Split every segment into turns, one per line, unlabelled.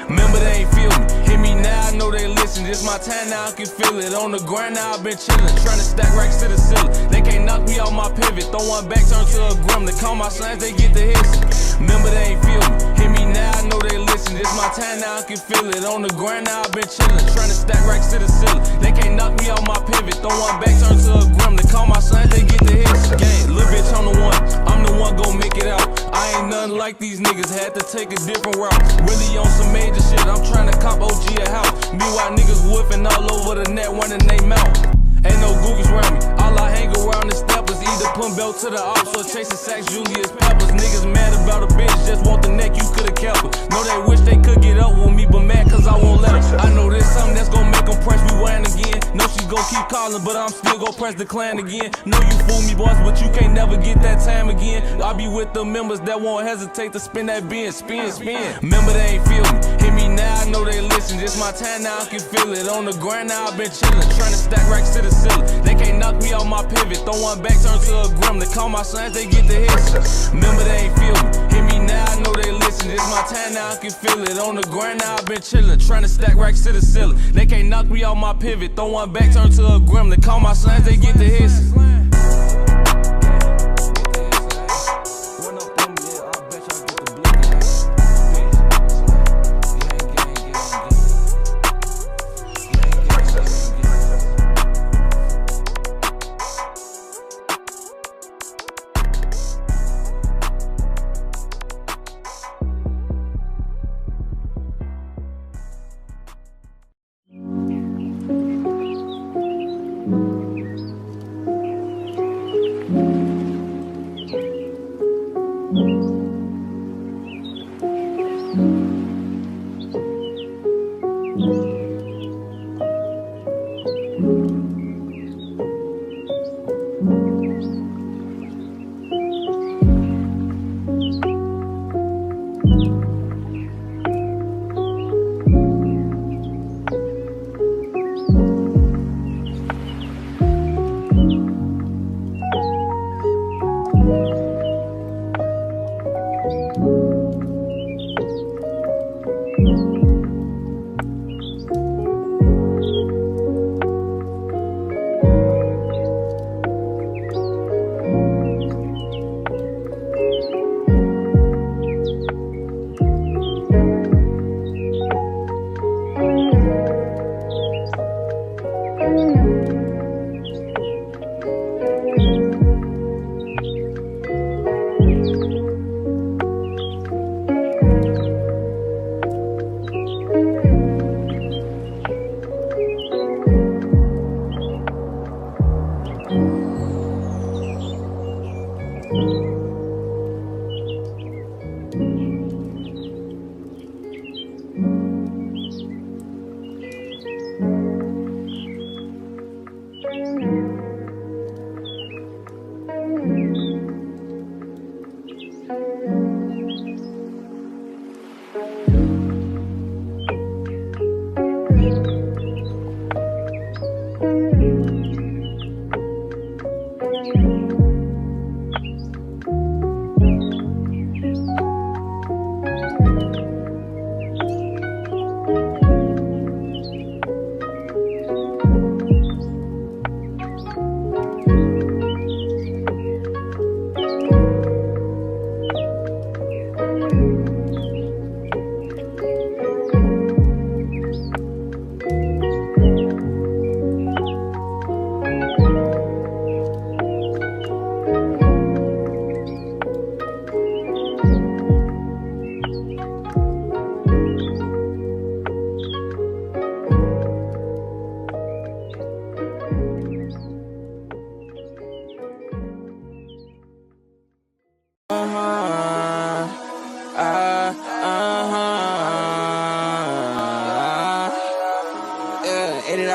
Remember they ain't feel me. Hear me now, I know they listen. Just my time now, I can feel it. On the grind now, I've been chillin'. Tryna stack racks to the ceiling. They can't knock me off my pivot. Throw one back, turn to a gremlin. Call my sons, they get the hissing. Remember they ain't feel me. Hear me now, I know they listen. Just my time now, I can feel it. On the grind now, I've been chillin'. Tryna stack racks to the ceiling. They can't knock me off my pivot. Throw one back, turn to a gremlin. Call my sons, they get the hissing. Gang, little bitch, I'm the one. I'm the one gon' make it out. I ain't nothing like these niggas. Had to take a different route. Really on some major shit. I'm tryna cop OG a house. Meanwhile, niggas woofing all over the net, running they mouth. Ain't no googies around me. All I hang around is steppers. Either putting belt to the ops or chasing sacks, Julius Peppers. Niggas mad about a bitch, just want the neck, you could've kept her. Know they wish they could get up with me, but mad cause I won't let her. I know there's something that's gon' make them press rewind again. Know she's gon' keep calling, but I'm still gon' press decline again. Know you fool me, boss, but you can't never get that time again. I be with the members that won't hesitate to spin that bin, spin. Remember they ain't feel me. Hear me now, I know they listen. Just my time now, I can feel it. On the grind now, I've been chillin'. Tryna stack racks to the ceiling. They can't knock me off my pivot. Throw one back, turn to a gremlin. Call my sons, they get the hits. Remember they ain't feel me. Hear me now, I know they listen. It's my time now, I can feel it. On the grind now, I've been chillin'. Tryna stack racks to the ceiling. They can't knock me off my pivot. Throw one back, turn to a gremlin. Call my sons, they get the hits.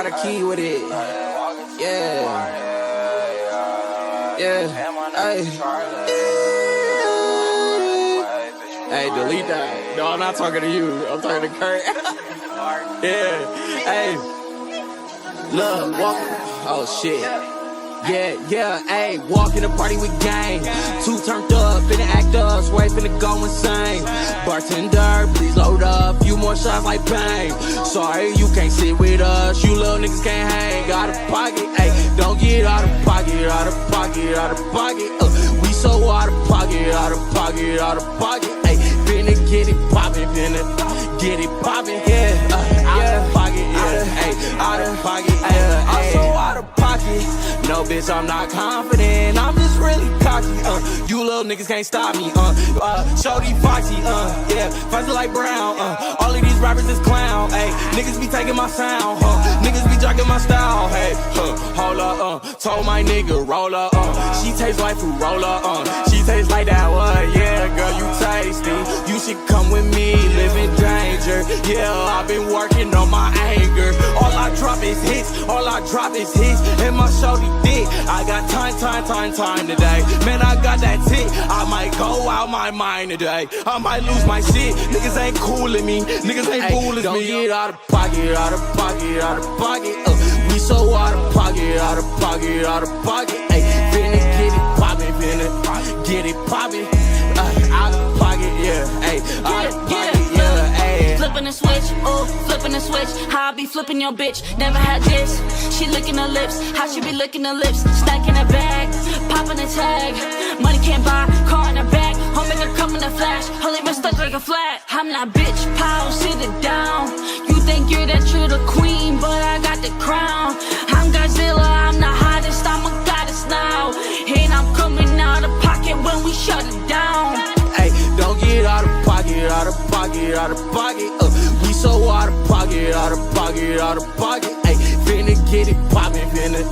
got a key with it. Yeah. Hey, delete that. No, I'm not talking to you. I'm talking to Kurt. Yeah. Hey. Look, walk. Oh, shit. Yeah, ayy, walk in the party with gang. Two turned up, finna act up, swear finna go insane. Bartender, please load up, few more shots like bang. Sorry, you can't sit with us, you little niggas can't hang. Out of pocket, ayy, don't get out of pocket, out of pocket, out of pocket. We so out of pocket, out of pocket, out of pocket. Ayy, finna get it poppin', finna get it poppin', yeah. Out of pocket, yeah, ayy, out of pocket, yeah. I'm so out of pocket. No, bitch, I'm not confident. I'm just really cocky. You little niggas can't stop me. Shorty Foxy, yeah, Foxy like Brown. All of these rappers is clown. Hey, niggas be taking my sound. Niggas be jocking my style. Hey, hold up. Told my nigga roll up. She tastes like fruit roller. She tastes like that what? Yeah, girl, you tasty. You should come with me, live in danger. Yeah, I've been working on my anger. All I drop is hits. All I drop is hits. And my shorty dick. I got time today. Man, I got that tick. I might go out my mind today. I might lose my shit. Niggas ain't cool at me. Niggas ain't cool as me. Don't get out of pocket, out of pocket, out of pocket. We so out of pocket, out of pocket, out of pocket. Ay, finna get it poppin', finna get it poppin'. Out of pocket, yeah. Ay, out of pocket, yeah. Ay.
Flipping the switch, oh, flipping the switch. How I be flipping your bitch, never had this. She licking her lips, how she be licking her lips. Stacking her bag, popping the tag. Money can't buy, car in her back. Home make her come in a flash, her leave her stuck like a flat. I'm not bitch, pow, sit it down. You think you're the queen, but I got the crown. I'm Godzilla, I'm the hottest, I'm a goddess now. And I'm coming out of pocket when we shut it down.
Ay, don't get out of pocket, out of pocket, out of pocket. We so out of pocket, out of pocket, out of pocket. Ay, finna get it poppin', finna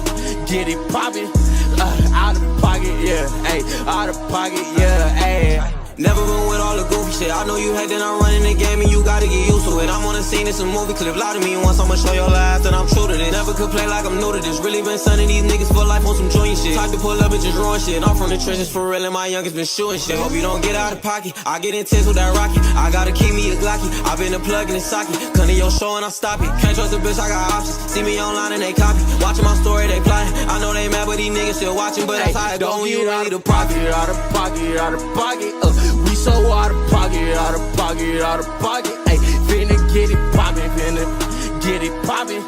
get it poppin'. Out of pocket, yeah. Ay, out of pocket, yeah. Ay.
Never been with all the goofy shit. I know you hate that I'm running the game and you gotta get used to it. I'm on the scene, it's a movie clip. Lie to me once, I'ma show your lies that I'm true to this. Never could play like I'm new to this. Really been sunning these niggas for life on some joint shit. Type to pull up and just ruin shit. I'm from the trenches for real and my youngest been shooting shit. Hope you don't get out of pocket. I get intense with that rocket. I gotta keep me a Glocky. I been a plug in the socket. Come to your show and I stop it. Can't trust a bitch, I got options. See me online and they copy. Watching my story, they plotting. I know they mad, but these niggas still watching. But that's how it go when you ready to profit.
Out of pocket, out of pocket. We so out of pocket, out of pocket, out of pocket. Ay, finna get it poppin', finna get it poppin'.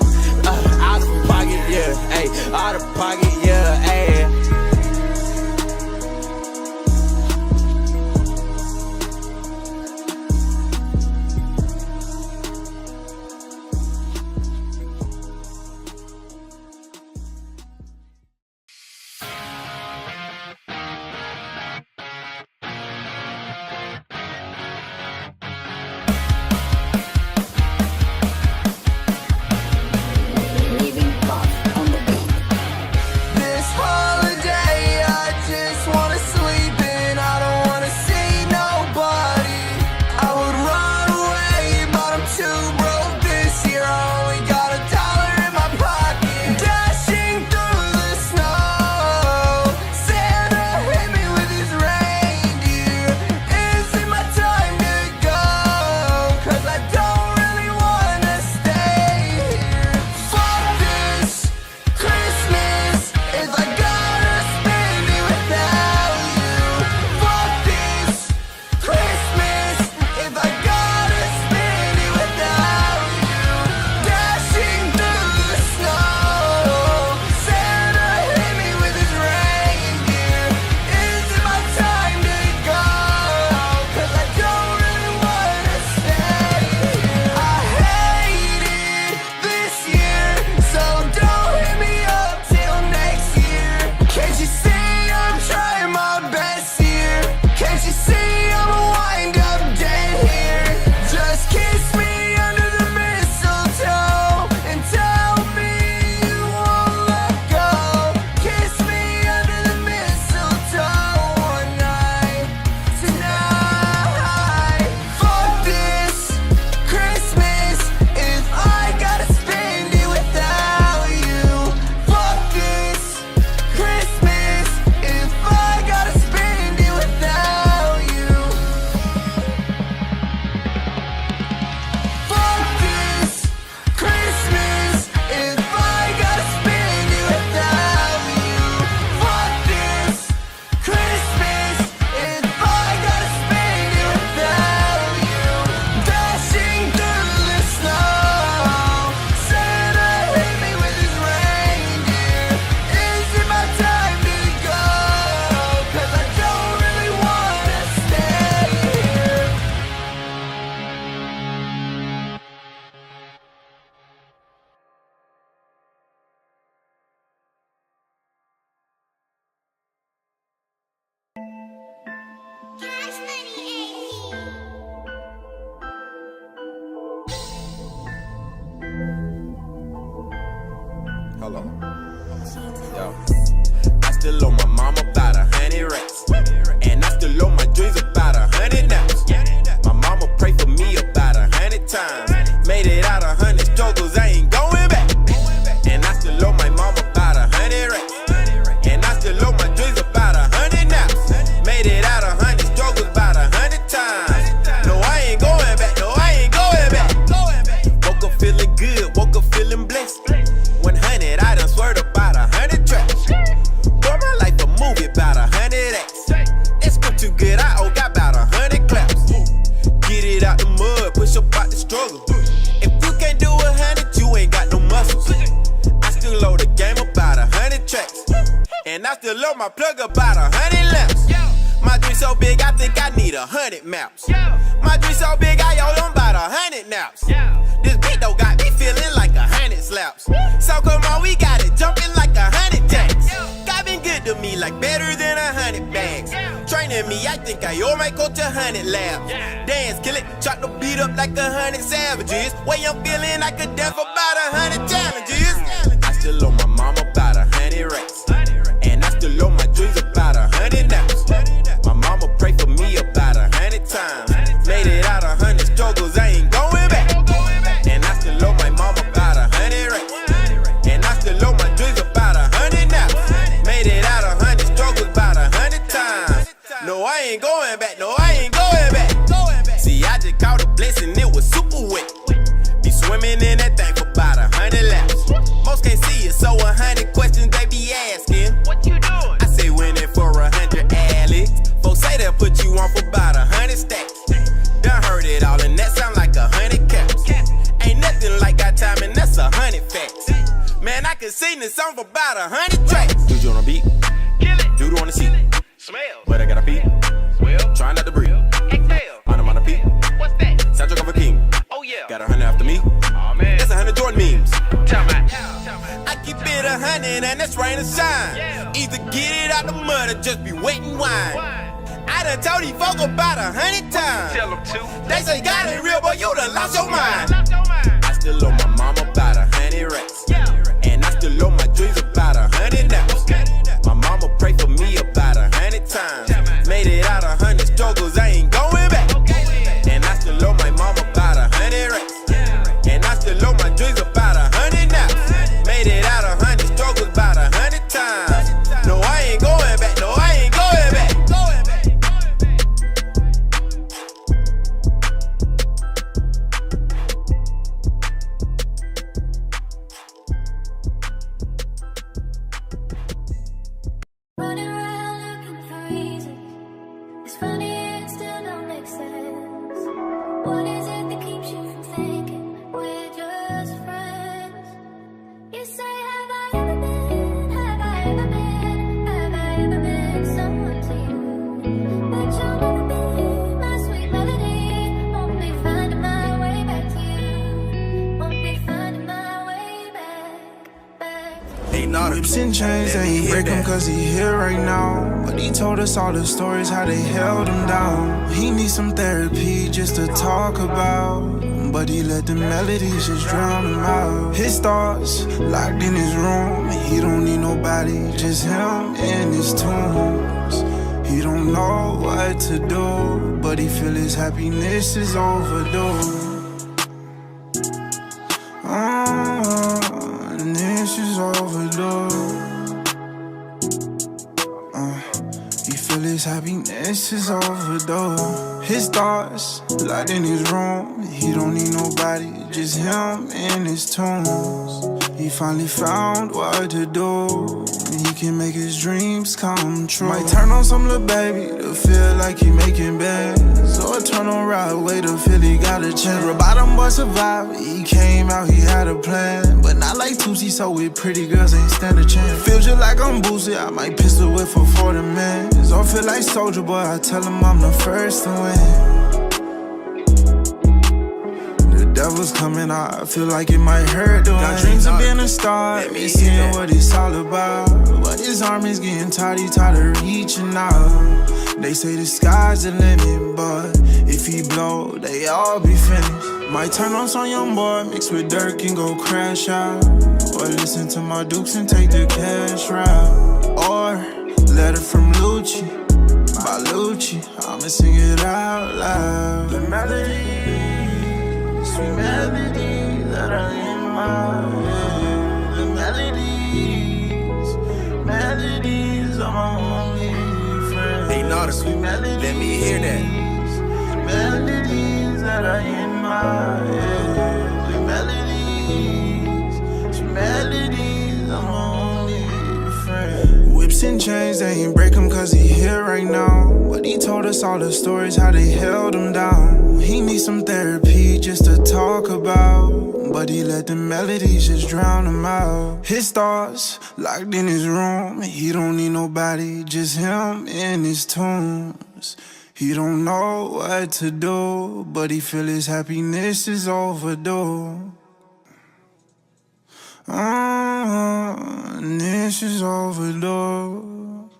Out of pocket, yeah. Ay, out of pocket, yeah. Ay.
Hello. Yo. I still owe my mama about 100 racks. And I still owe my dreams about 100 naps. My mama prayed for me about 100 times. Made it out 100 struggles, I ain't going back. And I still owe my mama about 100 racks. And I still owe my dreams about 100 naps. Made it out 100 struggles about 100 times. No, I ain't going back. No, I ain't going back. Woke up feeling good, woke up feeling blessed. 100, I done swear about 100 tracks. Boy, my life a movie about 100 acts. It's been too good, I owe got about 100 claps. Get it out the mud, push up out the struggle. If you can't do 100, you ain't got no muscles. I still owe the game about 100 tracks. And I still owe my plug about 100 lamps. My dream so big, I think I need 100 maps. My dream so big, I owe them about 100 naps. This beat though got me feeling like 100 slaps. So come on, we got it jumping like 100 jacks. God been good to me, like better than 100 bags. Training me, I think I owe my coach 100 laps. Dance, kill it, chop the beat up like 100 savages. Way I'm feeling, I could dance for about 100 challenges. I still owe my mama about 100 racks. And I still owe my dreams about 100 naps. My mama prayed for me about 100 times. Made it out 100 struggles, I ain't going back. And I still owe my mama about 100 racks. And I still owe my dreams about 100 naps. Made it out 100 struggles about 100 times. No, I ain't going back. No, I ain't going back. See, I just caught a blessing, it was super wet. Be swimming in that thing for about 100 laps. Most can't see it, so 100 questions they be asking. What you doing? I say winning for 100 Alex. Folks say they'll put you on for about 100 stacks. Done heard it all, and that sound like 100 caps. Ain't nothing like got time, and that's 100 facts. Man, I can sing this song for about 100 tracks. Dude, you on a beat? Kill it. Dude, on the seat? Smell. But I got a beat? Well, try not to breathe. Exhale. On a beat? What's that? Soundtrack of a king. Oh, yeah. Got 100 after me? Oh, man. That's 100 Jordan memes. Tell me. I keep it 100, and that's rain or shine. Yeah. Either get it out the mud or just be wet and wine. I done told these folk about 100 times. Tell them to. They say God ain't real, but you done lost your mind. I still owe my mama about 100 racks. And I still owe my dreams about 100 naps. My mama prayed for me about 100 times. Made it out 100 struggles, I ain't going back. And I still owe my mama about 100 racks. And I still owe my dreams about 100 naps. Made it out 100 struggles about 100 times. No, I ain't going back. No, I ain't going back.
Running around looking for reasons. It's funny, it still don't make sense. What is it that keeps you from thinking we're just friends? You say, have I ever been? Have I ever been? Have I ever been someone to you? But you'll never be my sweet melody. Won't be finding my way back to you. Won't be finding my way back to you.
Whips and chains, they ain't break him cause he here right now. But he told us all the stories, how they held him down. He needs some therapy just to talk about. But he let the melodies just drown him out. His thoughts locked in his room. He don't need nobody, just him and his tunes. He don't know what to do, but he feel his happiness is overdue. This is overdue. He feel his happiness is overdue. His thoughts locked in his room. He don't need nobody, just him and his tunes. He finally found what to do. He can make his dreams come true. Might turn on some little baby to feel like he making bands, or turn on right way to feel he got a chance. Real bottom boy survived, he came out, he had a plan. But not like Tootsie, so with pretty girls ain't stand a chance. Feels just like I'm boosted, I might pistol whip for 40 mans. Or feel like Soldier Boy, I tell him I'm the first to win. Devil's coming out, I feel like it might hurt the Got dreams of being a star, me seeing what it's all about. But it's his arm is getting tired, he tired of reaching out. They say the sky's the limit, but if he blow, they all be finished. Might turn on some young boy, mix with Dirk and go crash out. Or listen to my Dukes and take the cash route. Or letter from Lucci, by Lucci, I'ma sing it out loud. The melody, sweet melody that I in my head. The melodies are my only friend.
Hey, Nada,
Sweet melodies,
let me hear that.
melodies that are in my head. Sweet melodies are my only friend. Whips and chains, they ain't break him cause he here right now. But he told us all the stories, how they held him down. He needs some therapy just to talk about, but he let the melodies just drown him out. His thoughts locked in his room. He don't need nobody, just him and his tunes. He don't know what to do, but he feel his happiness is overdue. This is overdue.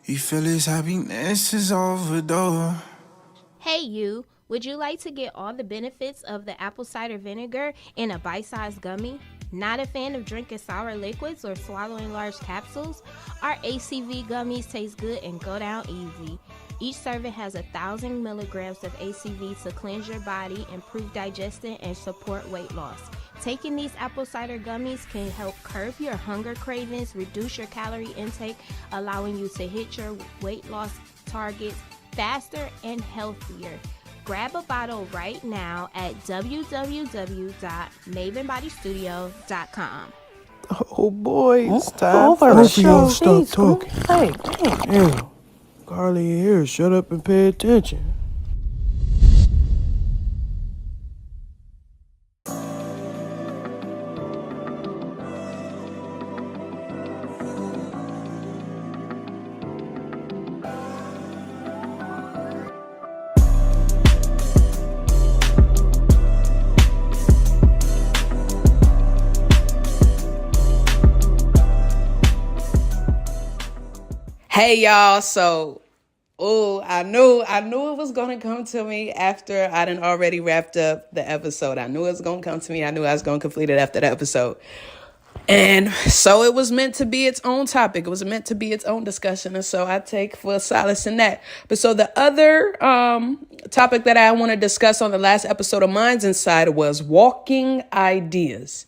He feel his happiness is overdue.
Hey you, would you like to get all the benefits of the apple cider vinegar in a bite-sized gummy? Not a fan of drinking sour liquids or swallowing large capsules? Our ACV gummies taste good and go down easy. Each serving has 1,000 milligrams of ACV to cleanse your body, improve digestion, and support weight loss. Taking these apple cider gummies can help curb your hunger cravings, reduce your calorie intake, allowing you to hit your weight loss targets faster and healthier. Grab a bottle right now at www.mavenbodystudio.com.
Oh boy, it's time for the show. Stop talking.
Hey,
Yeah, Carly here. Shut up and pay attention.
Hey y'all, so I knew it was gonna come to me after I done already wrapped up the episode. I knew it was gonna come to me. I knew I was gonna complete it after the episode. And so it was meant to be its own topic. It was meant to be its own discussion. And so I take full solace in that. But so the other topic that I want to discuss on the last episode of Minds Inside was walking ideas.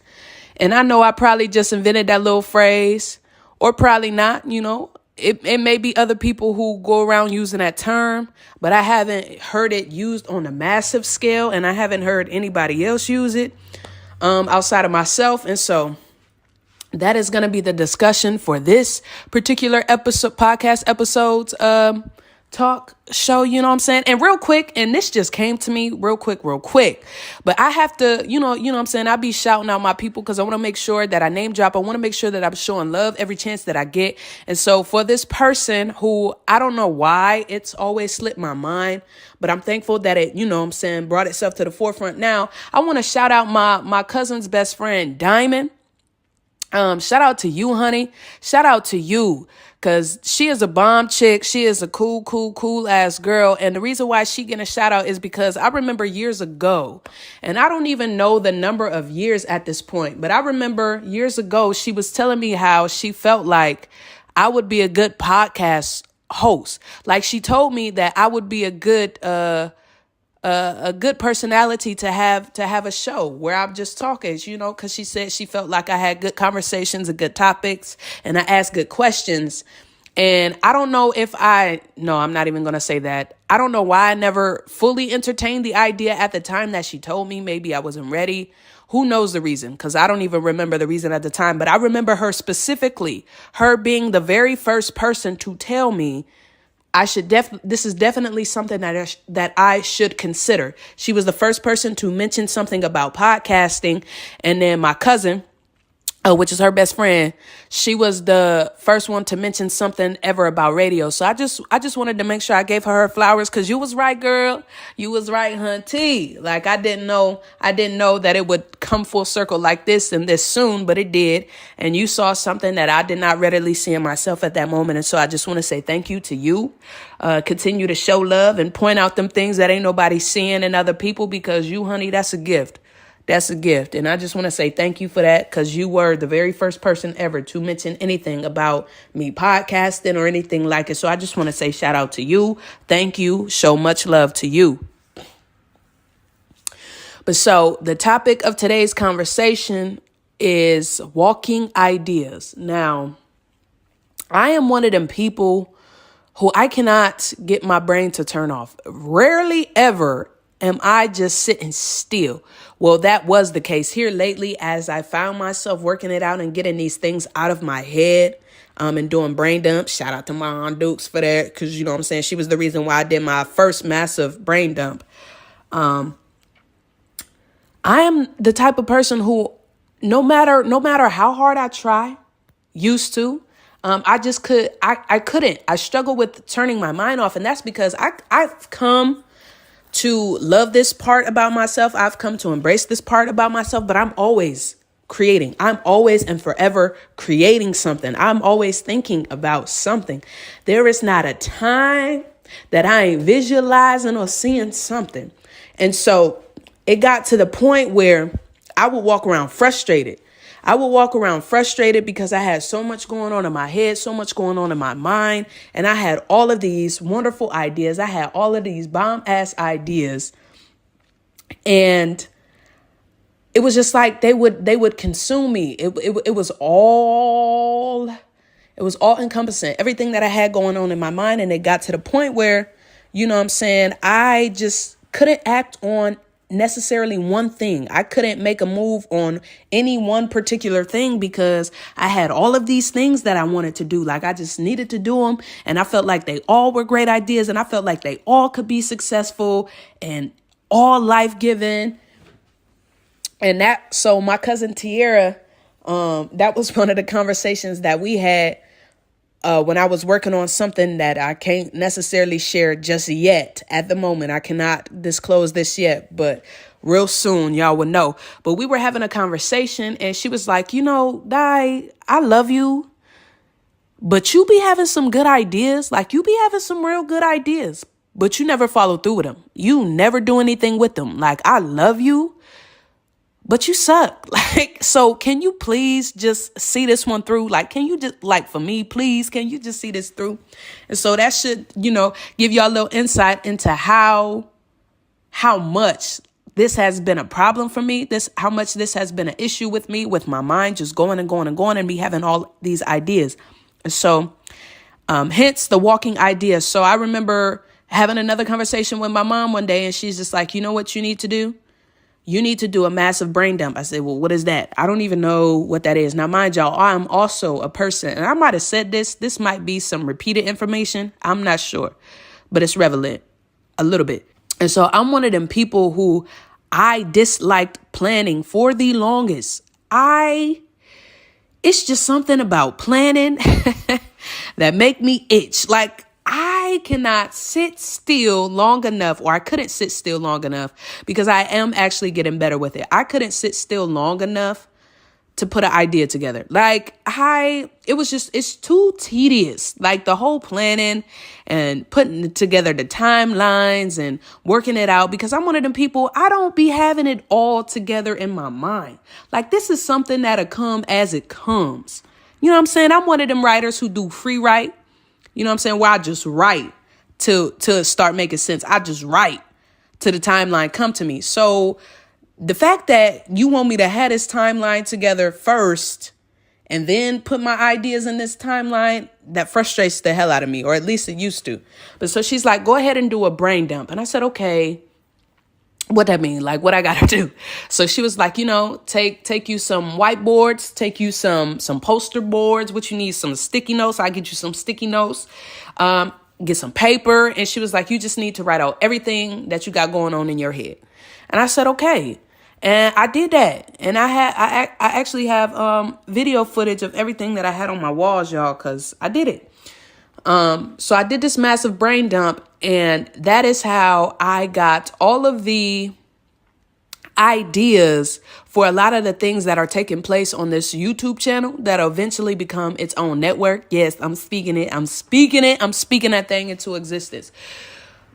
And I know I probably just invented that little phrase, or probably not, you know. It may be other people who go around using that term, but I haven't heard it used on a massive scale, and I haven't heard anybody else use it outside of myself. And so that is going to be the discussion for this particular podcast episode's talk show, you know what I'm saying? And real quick, and this just came to me real quick, but I have to, you know what I'm saying? I be shouting out my people because I want to make sure that I name drop. I want to make sure that I'm showing love every chance that I get. And so for this person who, I don't know why it's always slipped my mind, but I'm thankful that it, you know what I'm saying, brought itself to the forefront now. I want to shout out my cousin's best friend, Diamond. Shout out to you, honey. Shout out to you. Cause she is a bomb chick. She is a cool ass girl. And the reason why she getting a shout out is because I remember years ago, and I don't even know the number of years at this point, but I remember years ago, she was telling me how she felt like I would be a good podcast host. Like she told me that I would be a good personality to have a show where I'm just talking, you know, because she said she felt like I had good conversations and good topics and I asked good questions. And I don't know I'm not even going to say that. I don't know why I never fully entertained the idea at the time that she told me. Maybe I wasn't ready. Who knows the reason? Because I don't even remember the reason at the time. But I remember her specifically, her being the very first person to tell me this is definitely something that I should consider. She was the first person to mention something about podcasting. And then my cousin, which is her best friend, she was the first one to mention something ever about radio. So I just wanted to make sure I gave her flowers, because you was right, girl. You was right, hunty. Like, I didn't know that it would come full circle like this and this soon, but it did. And you saw something that I did not readily see in myself at that moment. And so I just want to say thank you to you. Continue to show love and point out them things that ain't nobody seeing in other people, because you, honey, that's a gift. That's a gift. And I just want to say thank you for that, because you were the very first person ever to mention anything about me podcasting or anything like it. So I just want to say shout out to you. Thank you. Show much love to you. But so the topic of today's conversation is walking ideas. Now, I am one of them people who I cannot get my brain to turn off. Rarely ever am I just sitting still. Well, that was the case here lately, as I found myself working it out and getting these things out of my head, and doing brain dumps. Shout out to my Aunt Dukes for that, because, you know what I'm saying, she was the reason why I did my first massive brain dump. I am the type of person who, no matter how hard I try, used to, I couldn't. I struggle with turning my mind off. And that's because I've come to love this part about myself. I've come to embrace this part about myself, but I'm always creating. I'm always and forever creating something. I'm always thinking about something. There is not a time that I ain't visualizing or seeing something. And so it got to the point where I would walk around frustrated. Because I had so much going on in my head, so much going on in my mind. And I had all of these wonderful ideas. I had all of these bomb ass ideas. And it was just like they would consume me. It was all encompassing, everything that I had going on in my mind. And it got to the point where, you know what I'm saying, I just couldn't act on necessarily one thing. I couldn't make a move on any one particular thing, because I had all of these things that I wanted to do. Like, I just needed to do them. And I felt like they all were great ideas. And I felt like they all could be successful and all life-giving. And so my cousin Tiara, that was one of the conversations that we had when I was working on something that I can't necessarily share just yet. At the moment, I cannot disclose this yet, but real soon y'all will know. But we were having a conversation, and she was like, you know, Di, I love you, but you be having some good ideas. Like, you be having some real good ideas, but you never follow through with them. You never do anything with them. Like, I love you, but you suck. Like, so can you please just see this one through? Like, can you just, like, for me, please, can you just see this through? And so that should, you know, give y'all a little insight into how much this has been a problem for me. How much this has been an issue with me, with my mind just going and going and going, and me having all these ideas. And so, hence the walking idea. So I remember having another conversation with my mom one day, and she's just like, you know what you need to do? You need to do a massive brain dump. I said, well, what is that? I don't even know what that is. Now, mind y'all, I'm also a person, and I might have said this. This might be some repeated information. I'm not sure, but it's relevant a little bit. And so I'm one of them people who I disliked planning for the longest. It's just something about planning that make me itch. Like, I cannot sit still long enough, or I couldn't sit still long enough, because I am actually getting better with it. I couldn't sit still long enough to put an idea together. Like, it's too tedious. Like, the whole planning and putting together the timelines and working it out, because I'm one of them people, I don't be having it all together in my mind. Like, this is something that'll come as it comes. You know what I'm saying? I'm one of them writers who do free write. You know what I'm saying? Where I just write to start making sense. I just write to the timeline come to me. So the fact that you want me to have this timeline together first and then put my ideas in this timeline, that frustrates the hell out of me, or at least it used to. But so she's like, go ahead and do a brain dump. And I said, okay, what that mean? Like, what I got to do? So she was like, you know, take you some whiteboards, take you some poster boards, what you need, some sticky notes. I get you some sticky notes, get some paper. And she was like, you just need to write out everything that you got going on in your head. And I said, okay. And I did that. And I actually have video footage of everything that I had on my walls, y'all, because I did it. So I did this massive brain dump, and that is how I got all of the ideas for a lot of the things that are taking place on this YouTube channel that'll eventually become its own network. Yes, I'm speaking that thing into existence.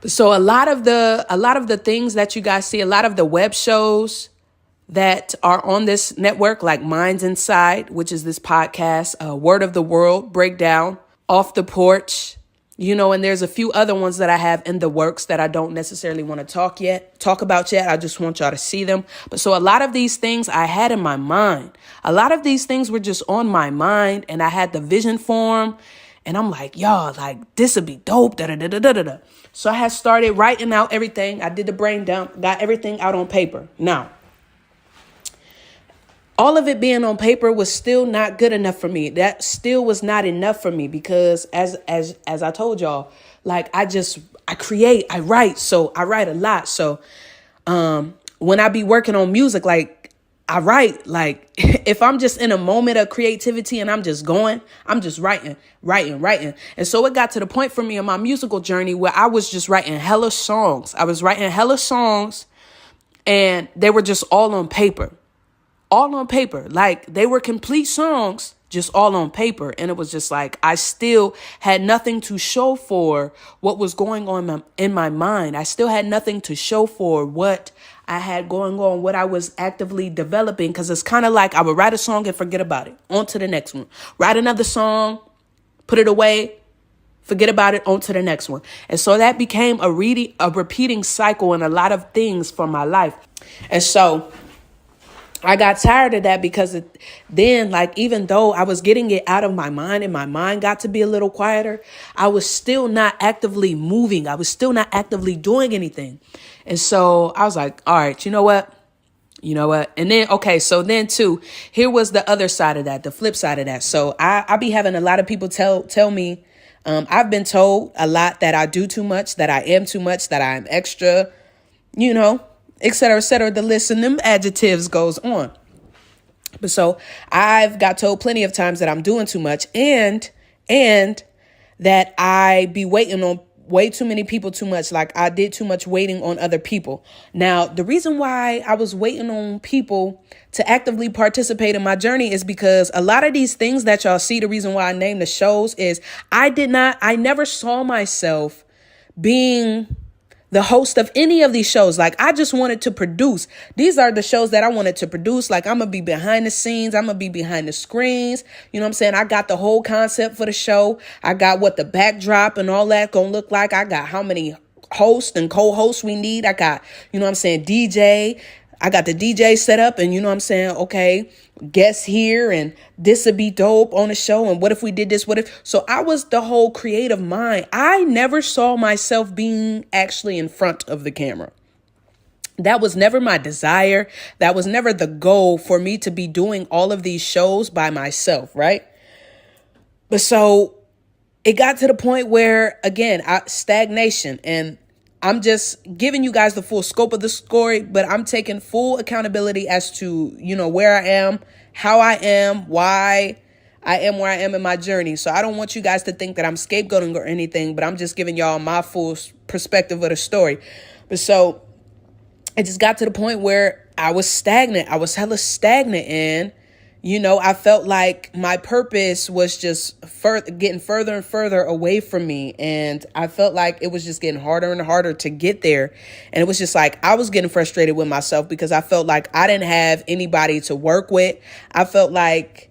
So a lot of the things that you guys see, a lot of the web shows that are on this network, like Minds Inside, which is this podcast, Word of the World Breakdown, Off the Porch, and there's a few other ones that I have in the works that I don't necessarily want to talk about yet. I just want y'all to see them. But so a lot of these things I had in my mind. A lot of these things were just on my mind, and I had the vision for them. And I'm like, y'all, like, this would be dope. Da, da, da, da, da, da. So I had started writing out everything. I did the brain dump, got everything out on paper. Now, all of it being on paper was still not good enough for me. That still was not enough for me because as I told y'all, like I create, I write. So I write a lot. So when I be working on music, like I write, like if I'm just in a moment of creativity and I'm just writing. And so it got to the point for me in my musical journey where I was just writing hella songs. I was writing hella songs and they were just all on paper. Like they were complete songs, just all on paper. And it was just like, I still had nothing to show for what was going on in my mind. I still had nothing to show for what I had going on, what I was actively developing. Cause it's kind of like I would write a song and forget about it. On to the next one. Write another song, put it away, forget about it, on to the next one. And so that became a repeating cycle in a lot of things for my life. And so I got tired of that because then, like, even though I was getting it out of my mind and my mind got to be a little quieter, I was still not actively moving. I was still not actively doing anything. And so I was like, all right, you know what? And then, okay, so then too, here was the other side of that, the flip side of that. So I be having a lot of people tell me, I've been told a lot that I do too much, that I am too much, that I am extra, et cetera, the list and them adjectives goes on. But so I've got told plenty of times that I'm doing too much and that I be waiting on way too many people too much. Like I did too much waiting on other people. Now, the reason why I was waiting on people to actively participate in my journey is because a lot of these things that y'all see, the reason why I named the shows is I never saw myself being the host of any of these shows. Like I just wanted to produce. These are the shows that I wanted to produce. Like I'm going to be behind the scenes. I'm going to be behind the screens. You know what I'm saying? I got the whole concept for the show. I got what the backdrop and all that going to look like. I got how many hosts and co-hosts we need. I got, you know what I'm saying, DJ. I got the DJ set up and you know what I'm saying? Okay, guests here and this would be dope on the show. And what if we did this? So I was the whole creative mind. I never saw myself being actually in front of the camera. That was never my desire. That was never the goal for me to be doing all of these shows by myself, right? But so it got to the point where, again, stagnation, and I'm just giving you guys the full scope of the story, but I'm taking full accountability as to, where I am, how I am, why I am where I am in my journey. So I don't want you guys to think that I'm scapegoating or anything, but I'm just giving y'all my full perspective of the story. But so it just got to the point where I was stagnant. I was hella stagnant. And, I felt like my purpose was just getting further and further away from me. And I felt like it was just getting harder and harder to get there. And it was just like I was getting frustrated with myself because I felt like I didn't have anybody to work with. I felt like,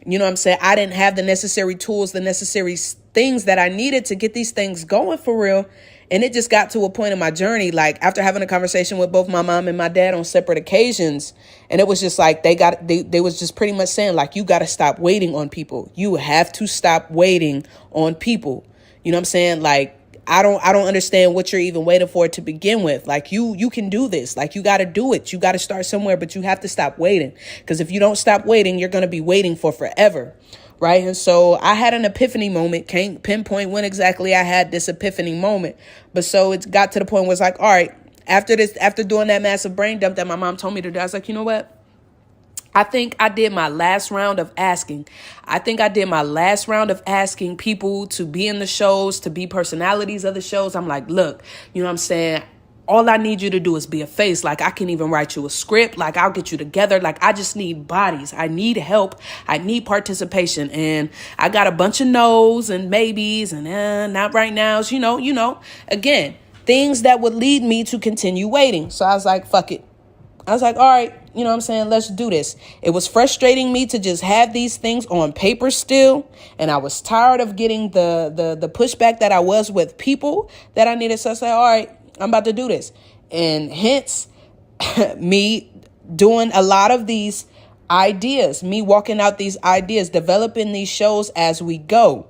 I didn't have the necessary tools, the necessary things that I needed to get these things going for real. And it just got to a point in my journey, like after having a conversation with both my mom and my dad on separate occasions. And it was just like they was just pretty much saying, like, you got to stop waiting on people. You have to stop waiting on people. You know what I'm saying? Like, I don't understand what you're even waiting for to begin with. Like, you can do this. Like, you got to do it. You got to start somewhere, but you have to stop waiting. Because if you don't stop waiting, you're going to be waiting for forever. Right. And so I had an epiphany moment. Can't pinpoint when exactly I had this epiphany moment. But so it got to the point where it's like, all right, After doing that massive brain dump that my mom told me to do, I was like, you know what? I think I did my last round of asking. People to be in the shows, to be personalities of the shows. I'm like, look, you know what I'm saying? All I need you to do is be a face. Like, I can even write you a script. Like, I'll get you together. Like, I just need bodies. I need help. I need participation. And I got a bunch of no's and maybes and not right nows, you know, again, things that would lead me to continue waiting. So I was like, fuck it. I was like, all right, you know what I'm saying? Let's do this. It was frustrating me to just have these things on paper still. And I was tired of getting the pushback that I was with people that I needed. So I said, all right, I'm about to do this. And hence me doing a lot of these ideas, me walking out these ideas, developing these shows as we go.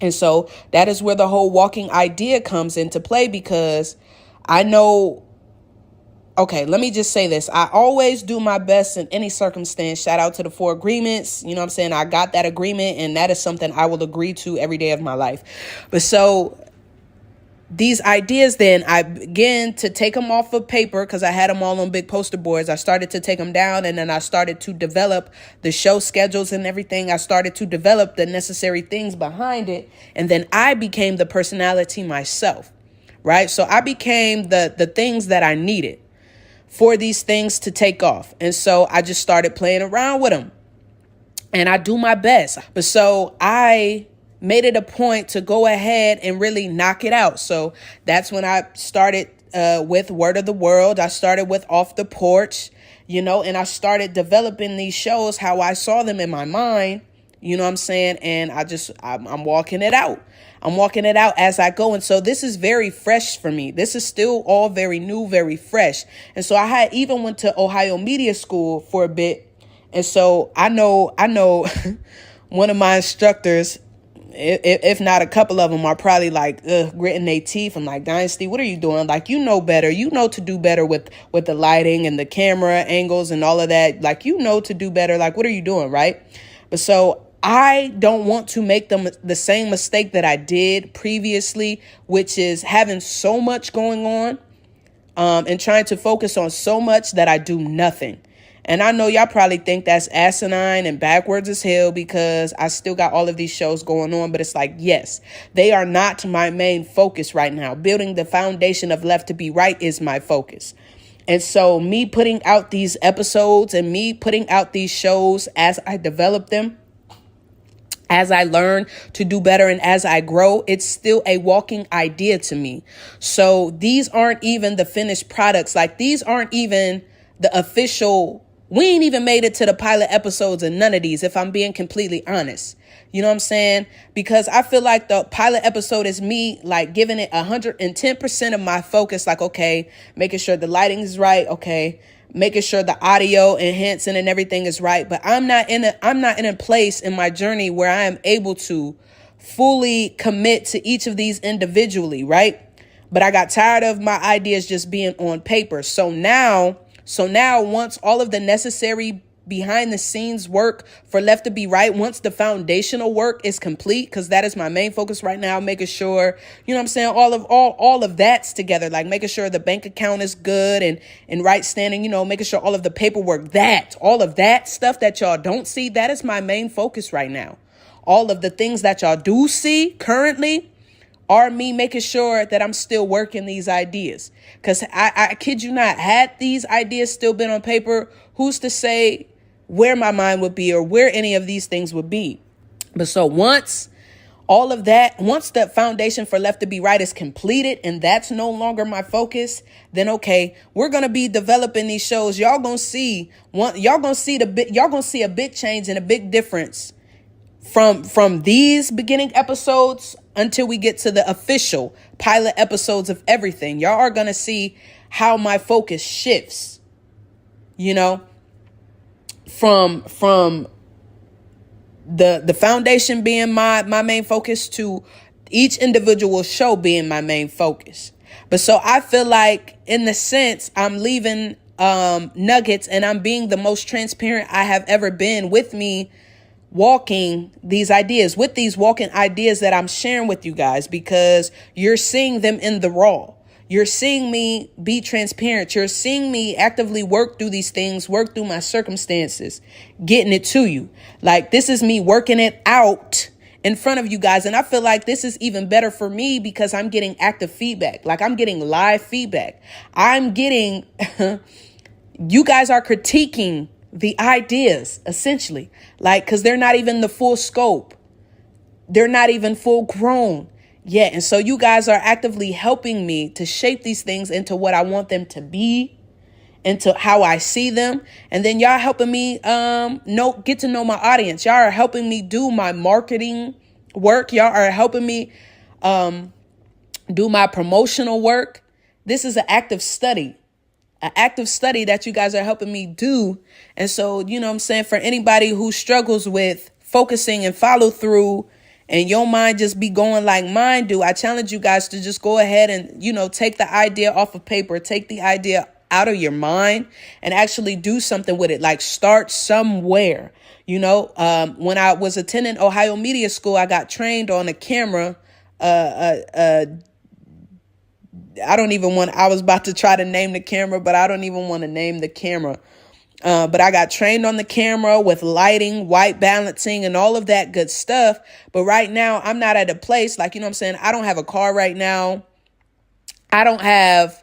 And so that is where the whole walking idea comes into play, because I know, okay, let me just say this. I always do my best in any circumstance. Shout out to the 4 agreements. You know what I'm saying? I got that agreement, and that is something I will agree to every day of my life. But so these ideas, then I began to take them off of paper because I had them all on big poster boards. I started to take them down, and then I started to develop the show schedules and everything. I started to develop the necessary things behind it. And then I became the personality myself, right? So I became the things that I needed for these things to take off. And so I just started playing around with them, and I do my best. But so I made it a point to go ahead and really knock it out. So that's when I started with Word of the World. I started with Off the Porch, you know, and I started developing these shows how I saw them in my mind, you know what I'm saying? And I'm walking it out. I'm walking it out as I go. And so this is very fresh for me. This is still all very new, very fresh. And so I had even went to Ohio Media School for a bit. And so I know one of my instructors, if not a couple of them, are probably like gritting their teeth. I'm like, Dynasty, what are you doing? Like, you know better. You know to do better with the lighting and the camera angles and all of that. Like, you know to do better. Like, what are you doing, right? But so I don't want to make the same mistake that I did previously, which is having so much going on and trying to focus on so much that I do nothing. And I know y'all probably think that's asinine and backwards as hell because I still got all of these shows going on. But it's like, yes, they are not my main focus right now. Building the foundation of Left to Be Right is my focus. And so me putting out these episodes and me putting out these shows as I develop them, as I learn to do better and as I grow, it's still a walking idea to me. So these aren't even the finished products. Like, these aren't even the official. We ain't even made it to the pilot episodes of none of these, if I'm being completely honest. You know what I'm saying? Because I feel like the pilot episode is me, like, giving it 110% of my focus. Like, okay, making sure the lighting is right. Okay, making sure the audio enhancing and everything is right. But I'm not in a place in my journey where I am able to fully commit to each of these individually, right? But I got tired of my ideas just being on paper. So now, once all of the necessary behind the scenes work for Left to Be Right, once the foundational work is complete, because that is my main focus right now, making sure, you know what I'm saying, all of that's together, like making sure the bank account is good and right standing, you know, making sure all of the paperwork, all of that stuff that y'all don't see, that is my main focus right now. All of the things that y'all do see currently are me making sure that I'm still working these ideas. Because I kid you not, had these ideas still been on paper, who's to say where my mind would be or where any of these things would be? But so once all of that, once the foundation for Left to Be Right is completed and that's no longer my focus, then okay, we're going to be developing these shows. Y'all going to see a big change and a big difference from these beginning episodes until we get to the official pilot episodes of everything. Y'all are going to see how my focus shifts, you know, from the foundation being my main focus to each individual show being my main focus. But so I feel like, in the sense, I'm leaving nuggets and I'm being the most transparent I have ever been with me walking these ideas, with these walking ideas that I'm sharing with you guys, because you're seeing them in the raw. You're seeing me be transparent. You're seeing me actively work through these things, work through my circumstances, getting it to you. Like, this is me working it out in front of you guys. And I feel like this is even better for me because I'm getting active feedback. Like, I'm getting live feedback. I'm getting, you guys are critiquing the ideas, essentially. Like, because they're not even the full scope. They're not even full grown yet. And so you guys are actively helping me to shape these things into what I want them to be, into how I see them. And then y'all helping me get to know my audience. Y'all are helping me do my marketing work. Y'all are helping me do my promotional work. This is an active study that you guys are helping me do. And so, you know what I'm saying, for anybody who struggles with focusing and follow through and your mind just be going like mine do, I challenge you guys to just go ahead and, you know, take the idea off of paper, take the idea out of your mind and actually do something with it. Like, start somewhere. You know, when I was attending Ohio Media School, I got trained on a camera. I was about to try to name the camera, but I don't even want to name the camera. But I got trained on the camera with lighting, white balancing, and all of that good stuff. But right now, I'm not at a place, like, you know what I'm saying? I don't have a car right now. I don't have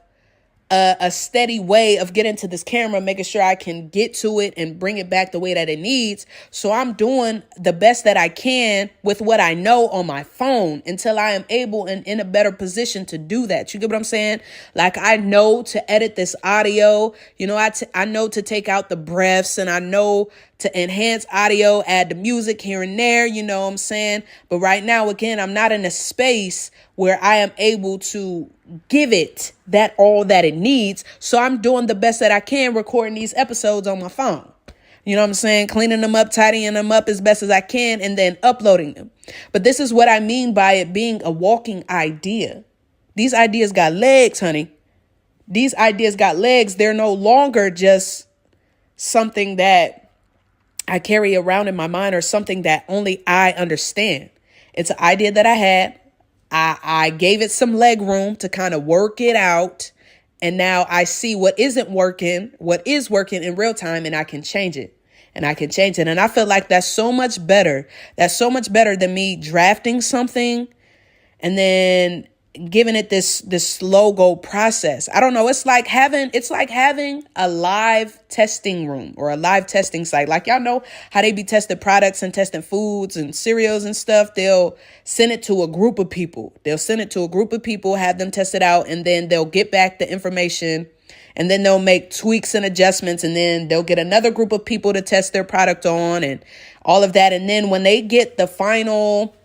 a steady way of getting to this camera, making sure I can get to it and bring it back the way that it needs. So I'm doing the best that I can with what I know on my phone until I am able and in a better position to do that. You get what I'm saying? Like, I know to edit this audio, you know, I know to take out the breaths, and I know to enhance audio, add the music here and there, you know what I'm saying? But right now, again, I'm not in a space where I am able to give it all that it needs. So I'm doing the best that I can, recording these episodes on my phone. You know what I'm saying? Cleaning them up, tidying them up as best as I can, and then uploading them. But this is what I mean by it being a walking idea. These ideas got legs, honey. These ideas got legs. They're no longer just something that I carry around in my mind or something that only I understand. It's an idea that I had. I gave it some leg room to kind of work it out. And now I see what isn't working, what is working in real time, and I can change it. And I feel like that's so much better. That's so much better than me drafting something and then giving it this slow go process. I don't know. It's like having a live testing room or a live testing site. Like, y'all know how they be testing products and testing foods and cereals and stuff. They'll send it to a group of people. Have them test it out, and then they'll get back the information, and then they'll make tweaks and adjustments, and then they'll get another group of people to test their product on and all of that. And then when they get the final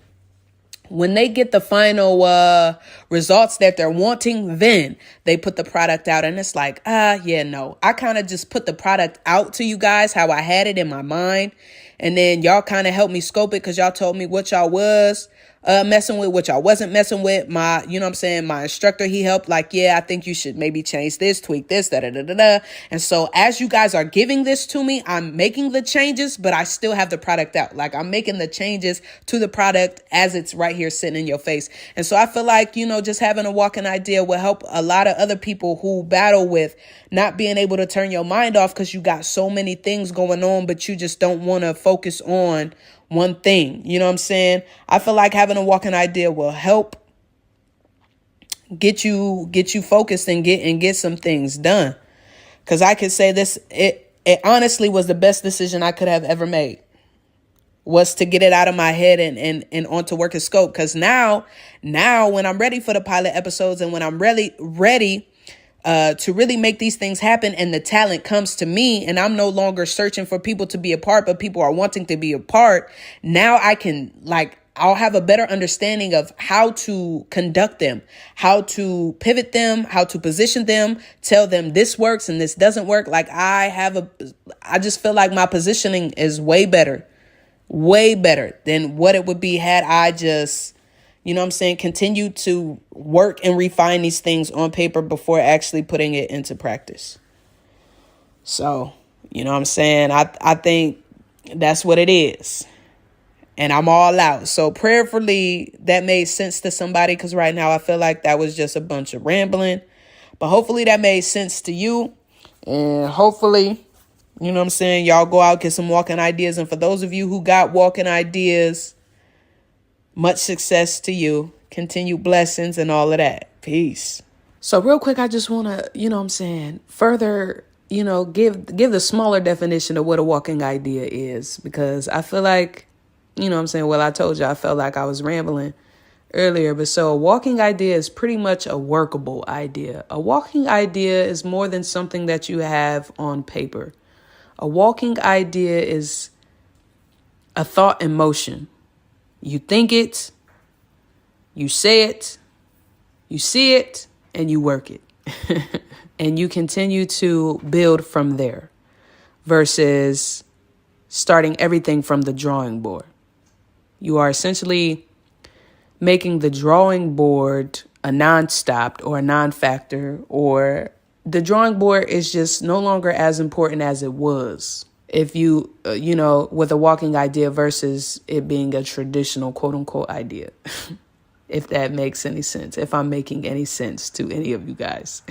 results that they're wanting, then they put the product out. And it's like, no. I kind of just put the product out to you guys how I had it in my mind. And then y'all kind of helped me scope it because y'all told me what y'all was messing with, what y'all wasn't messing with. My, you know what I'm saying, my instructor, he helped, like, yeah, I think you should maybe change this, tweak this, da-da-da-da-da. And so as you guys are giving this to me, I'm making the changes, but I still have the product out. Like, I'm making the changes to the product as it's right here sitting in your face. And so I feel like, you know, just having a walking idea will help a lot of other people who battle with not being able to turn your mind off because you got so many things going on, but you just don't want to focus on one thing. You know what I'm saying? I feel like having a walking idea will help get you focused and get some things done. Because I could say this, it honestly was the best decision I could have ever made, was to get it out of my head and onto work and scope. Because now when I'm ready for the pilot episodes and when I'm really ready to really make these things happen and the talent comes to me and I'm no longer searching for people to be a part, but people are wanting to be a part. Now I'll have a better understanding of how to conduct them, how to pivot them, how to position them, tell them this works and this doesn't work. Like, I just feel like my positioning is way better than what it would be had I just, you know what I'm saying, continue to work and refine these things on paper before actually putting it into practice. So, you know what I'm saying? I think that's what it is. And I'm all out. So prayerfully, that made sense to somebody, because right now I feel like that was just a bunch of rambling. But hopefully that made sense to you. And hopefully, you know what I'm saying, y'all go out, get some walking ideas. And for those of you who got walking ideas, much success to you. Continued blessings and all of that. Peace. So real quick, I just want to, you know what I'm saying, further, you know, give the smaller definition of what a walking idea is. Because I feel like, you know what I'm saying, well, I told you I felt like I was rambling earlier. But so a walking idea is pretty much a workable idea. A walking idea is more than something that you have on paper. A walking idea is a thought in motion. You think it, you say it, you see it, and you work it. And you continue to build from there versus starting everything from the drawing board. You are essentially making the drawing board a non-stop or a non-factor, or the drawing board is just no longer as important as it was. If you, you know, with a walking idea versus it being a traditional quote unquote idea, if that makes any sense, if I'm making any sense to any of you guys.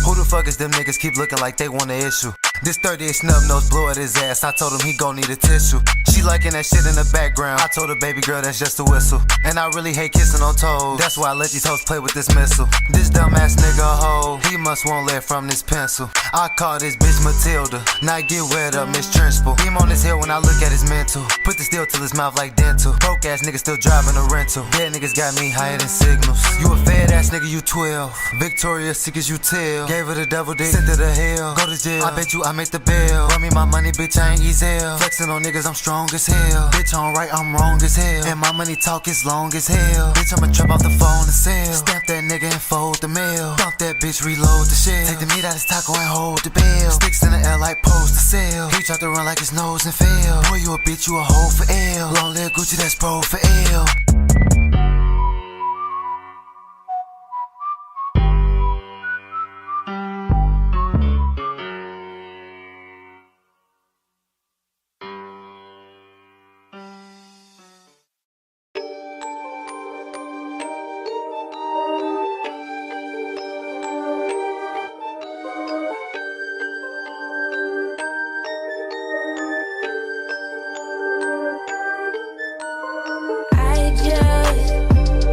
Who the fuck is them niggas keep looking like they want an issue? This 30th snub nose blew at his ass. I told him he gon' need a tissue. She liking that shit in the background. I told her, baby girl, that's just a whistle. And I really hate kissing on toes. That's why I let these hoes play with this missile. This dumbass nigga a hoe. He must won't let from this pencil. I call this bitch Matilda. Not get wet up, Miss Trenchbull. Beam on his head when I look at his mental. Put the steel till his mouth like dental. Broke ass nigga still driving a rental. Dead niggas got me higher than signals. You a fed ass nigga, you 12. Victoria sick as you tell. Gave her the double dick, sent her to hell. Go to jail, I bet you I make the bail. Run me my money, bitch, I ain't easy. Flexing on niggas, I'm strong as hell. Bitch, on right, I'm wrong as hell. And my money talk is long as hell. Bitch, I'ma trap off the phone and sell. Stamp that nigga and fold the mail. Dump that bitch, reload the shell. Take the meat out his taco and hold the bill. Sticks in the air like post to sell. He tried to run like his nose and fail. Boy, you a bitch, you a hoe for L. Long leg Gucci, that's pro for L.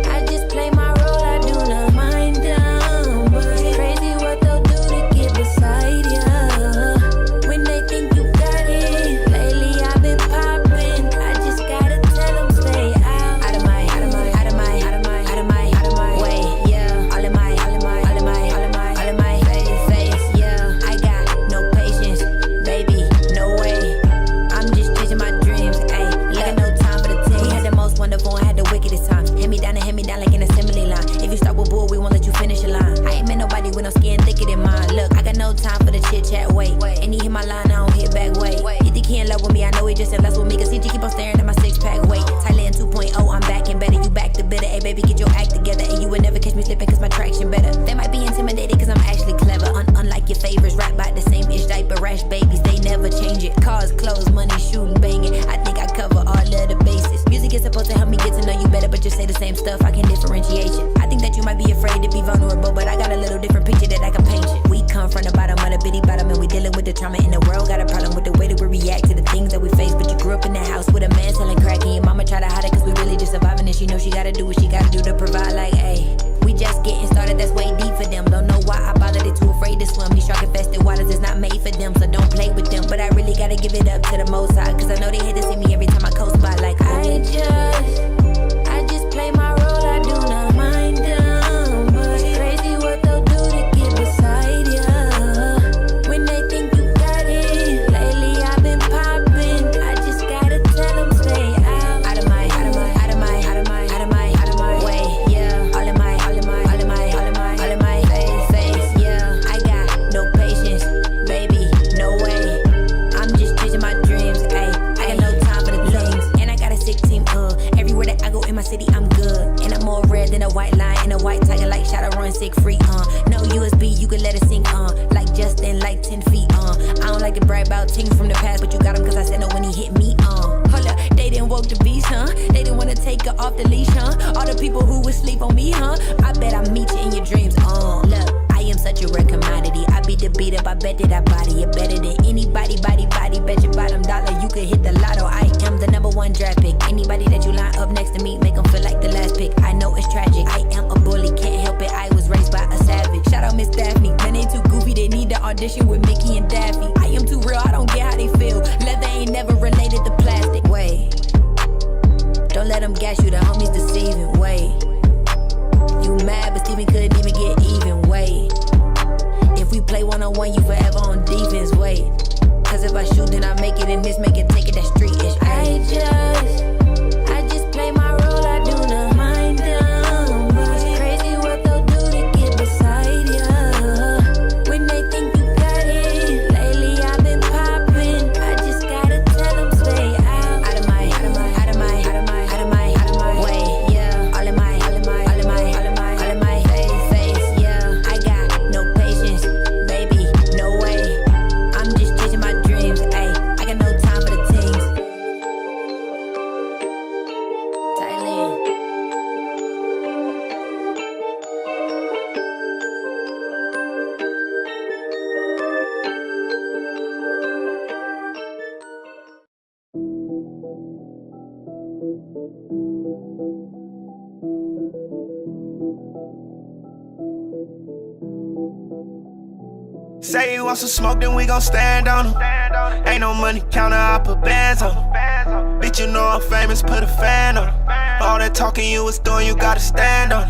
I just play my role, I do not mind them. But it's crazy what they'll do to get beside ya. When they think you got it, lately I've been popping. I just gotta tell them stay out. Out of my way, yeah. All in my face, yeah. I got no patience, baby, no way. I'm just chasing my dreams, ayy. Like no time for the team. We had the most wonderful and had the wickedest times. Hand me down like an assembly line. If you start with bull, we won't let you finish your line. I ain't met nobody with no skin thicker than mine. Look, I got no time for the chit chat, wait. And he hit my line, I don't hit back, wait. He think he in love with me, I know he just in lust with me. Cause he just keep on staring at my six pack, wait. Thailand 2.0, I'm back and better. You back to better, hey baby, get your act together. And you would never catch me slipping cause my traction better. They might be intimidated cause I'm actually clever. Unlike your favorites, rap by the same ish diaper rash babies, they never change it. Cars, clothes, money, shooting, banging. I think I cover all of the bases. Music is supposed to help me get to know you better, but just say the same stuff, I can differentiate you. I think that you might be afraid to be vulnerable, but I got a little different picture that I can paint you. We come from the bottom of the bitty bottom, and we dealing with the trauma in the world. Got a problem with the way that we react to the things that we face. But you grew up in that house with a man selling crack, and your mama try to hide it cause we really just surviving. And she know she gotta do what she gotta do to provide. Like, hey, we just getting started, that's way deep for them. Don't know why I bothered, they too afraid to swim. These shark infested waters is not made for them, so don't play with them. But I really gotta give it up to the most high, cause I know they hate to see me every time I coast by. Like, I just play my role, I do not mind them. But it's crazy what they'll do to get beside ya. When they think you got it, lately I've been popping. I just gotta tell them stay out. Out of my way, yeah. All in my face, yeah. I got no patience, baby, no way. I'm just chasing my dreams, ayy. I got no time for the things, and I got a sick team, everywhere that I go in my city, I'm good. And I'm more red than a white line and a white tiger, like Shadow run sick free, no USB, you can let it sink,
love, taking from the past, but you got him cause I said no when he hit me, Hold up, they didn't woke the beast, huh? They didn't wanna take her off the leash, huh? All the people who would sleep on me, huh? I bet I meet you in your dreams, Look, I am such a rare commodity. I beat the beat up, I bet that I body it better than anybody, body. Bet your bottom dollar, you could hit the lotto. I am the #1 draft pick. Anybody that you line up next to me, make them feel like the last pick. I know it's tragic, I am a bully, can't help it. I was raised by a savage. Shout out Miss Daphne, man, they too goofy, they need to audition with Mickey and Daffy. I am too real, I don't get how they feel. Leather ain't never related to plastic. Wait, don't let them gas you, the homies deceiving. Wait, you mad, but Steven couldn't even get even. Wait, if we play one-on-one, you forever on defense. Wait, cause if I shoot, then I make it, and this make it, take it that street-ish. I just play my role, I do not mind them. It's crazy what they'll do to get beside ya. When they think you got it, lately I've been popping. I just gotta tell them stay out. Out of my way, yeah. All in my face, yeah. I got no patience, baby, no way. I'm just chasing my dreams, ayy. I got no time for the things. Thailand.
Say you want some smoke, then we gon' stand on 'em. Ain't no money counter, I put bands on 'em. Bitch, you know I'm famous, put a fan on 'em. All that talking you was doing, you gotta stand on it.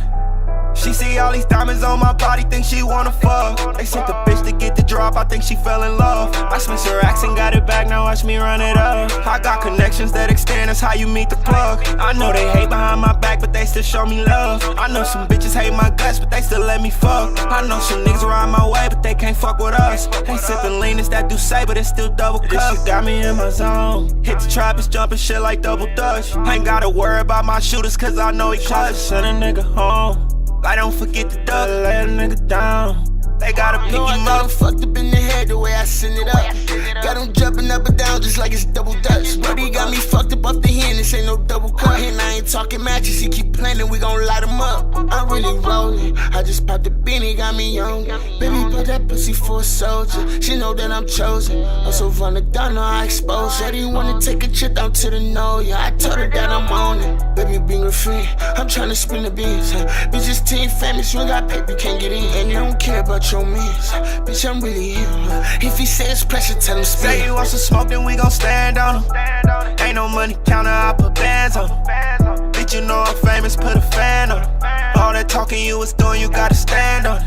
She see all these diamonds on my body, think she wanna fuck. They sent the bitch to get the drop, I think she fell in love. I spent some racks and got it back, now watch me run it up. I got connections that extend, that's how you meet the plug. I know they hate behind my back, but they still show me love. I know some bitches hate my guts, but they still let me fuck. I know some niggas ride my way, but they can't fuck with us. Ain't sippin' lean, it's that Douce, but it's still double cup. This shit got me in my zone. Hit the trap, it's jumping shit like double dutch. Ain't gotta worry about my shooters, cause I know he clutch. Send a nigga home. I don't forget the duck, lay a nigga down. They gotta pick
I
him
got
up.
him fucked up in the head the way I send it up. Got him jumping up and down just like it's double dutch. Brody got me fucked up off the hand, this ain't no double cut. And I ain't talking matches, he keep playing, we gon' light him up. I'm really rolling, I just popped the beanie, got me young. Baby, put that pussy for a soldier. She know that I'm chosen. I'm so run it down, I expose. Shawty wanna take a trip down to the know, yeah. I told her that I'm on it. Baby, being a friend, I'm tryna spin the beans. Bitches team famous, you ain't got paper, you can't get in. And you don't care about your mans. Bitch, I'm really him. If he say it's pressure, tell him spin.
Say you want some smoke, then we gon' stand on 'em. Ain't no money counter, I put bands on 'em. Bitch, you know I'm famous, put a fan on 'em. All that talking you was doing, you gotta stand on it.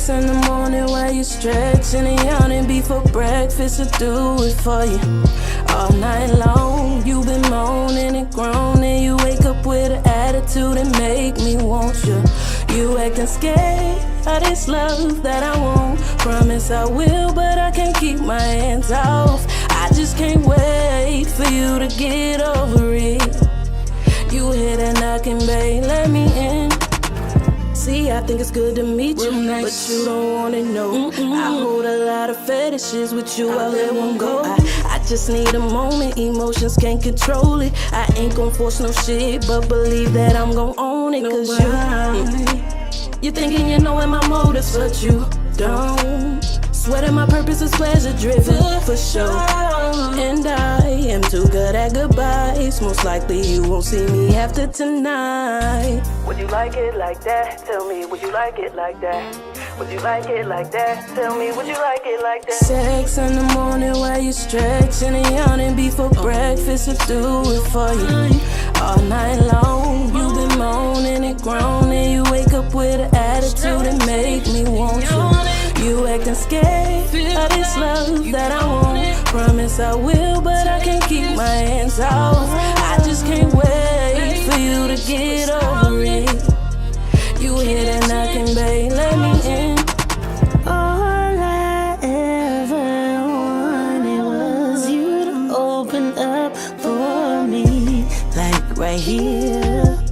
6 in the morning while you stretching and yawning before breakfast, I'll do it for you. All night long, you been moaning and groaning. You wake up with an attitude and make me want you. You acting scared of this love that I want. Promise I will, but I can't keep my hands off. I just can't wait for you to get over it. You hear that knocking, babe, let me in. See, I think it's good to meet you, but you don't wanna know. I hold a lot of fetishes with you, I'll let one go. I just need a moment, emotions can't control it. I ain't gon' force no shit, but believe that I'm gon' own it. Cause you thinking you knowin' my motives, but you don't. Swear that my purpose is pleasure driven, for sure. And I am too good at goodbyes. Most likely you won't see me after tonight. Would you like it like that? Tell me, would you like it like that? Would you like it like that? Tell me, would you like it like that? 6 in the morning while you stretching and yawning before breakfast, I'll do it for you. All night long, you been moaning and groaning. You wake up with an attitude and make me want you. You acting scared of this love that I want. Promise I will, but I can't keep my hands off. I just can't wait for you to get over it. You hear that knocking, babe, let me in. All I ever wanted was you to open up for me, like right here.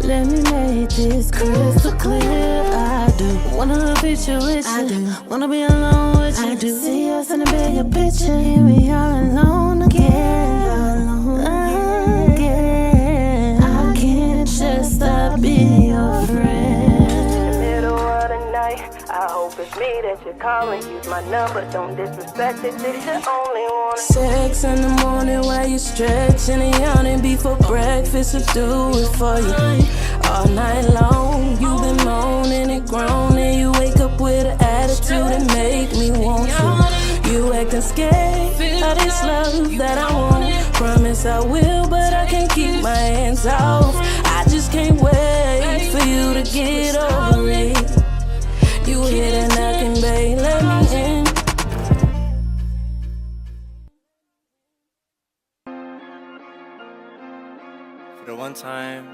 Let me make this crystal clear. I do wanna picture with you. I do wanna be alone with you. I do see us in a bigger picture. Here we are alone again. Alone again. I can't just stop being your friend. In the middle of the night, I hope it's me that you're calling. Use my number, don't disrespect it. This your only one. 6 in the morning while you stretching and yawning before breakfast, I'll do it for you. All night long, you been moaning and groaning. You wake up with an attitude and make me want you. You acting scared of this love that I want. Promise I will, but I can't keep my hands off. I just can't wait for you to get over it. You hear that knocking, babe, let me in.
For the one time.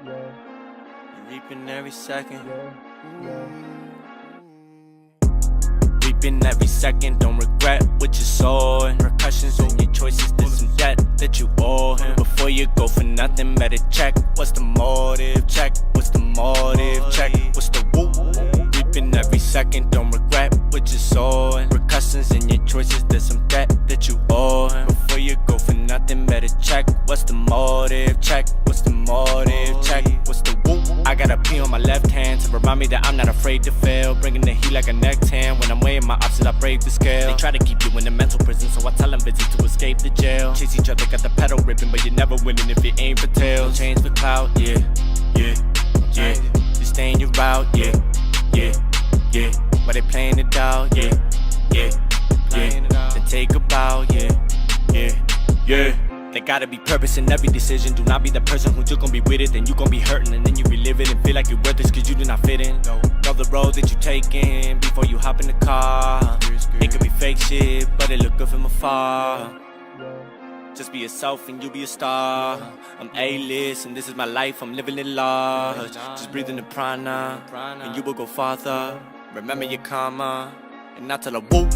You're reaping every second. Reaping every second, don't regret what you saw. And repercussions on your choices, there's some debt that you owe him. Before you go for nothing, better check. What's the motive? Check. What's the motive? Check. What's the woo? Reaping every second, don't regret what you saw. And repercussions in your choices, there's some debt that you owe him. Before you go for nothing, better check. What's the motive? Check. What's the motive? Check. What's the woo? I got a P on my left hand to remind me that I'm not afraid to fail. Bringing the heat like a neck tan. When I'm weighing my options, I break the scale. They try to keep you in a mental prison, so I tell them busy to escape the jail. Chase each other, got the pedal ripping, but you're never winning if you aim for tails. Change for clout, yeah, yeah, yeah. Just stay in your route, yeah, yeah, yeah. While they playing it out, yeah, yeah, yeah. Then take a bow, yeah, yeah, yeah. There gotta be purpose in every decision. Do not be the person who just gon' be with it, then you gon' be hurting, and then you relive it and feel like you're worthless cause you do not fit in. Know the road that you taking before you hop in the car. It could be fake shit, but it look good from afar. Just be yourself and you'll be a star. I'm A-list and this is my life, I'm living it large. Just breathe in the prana and you will go farther. Remember your karma and not till a woo.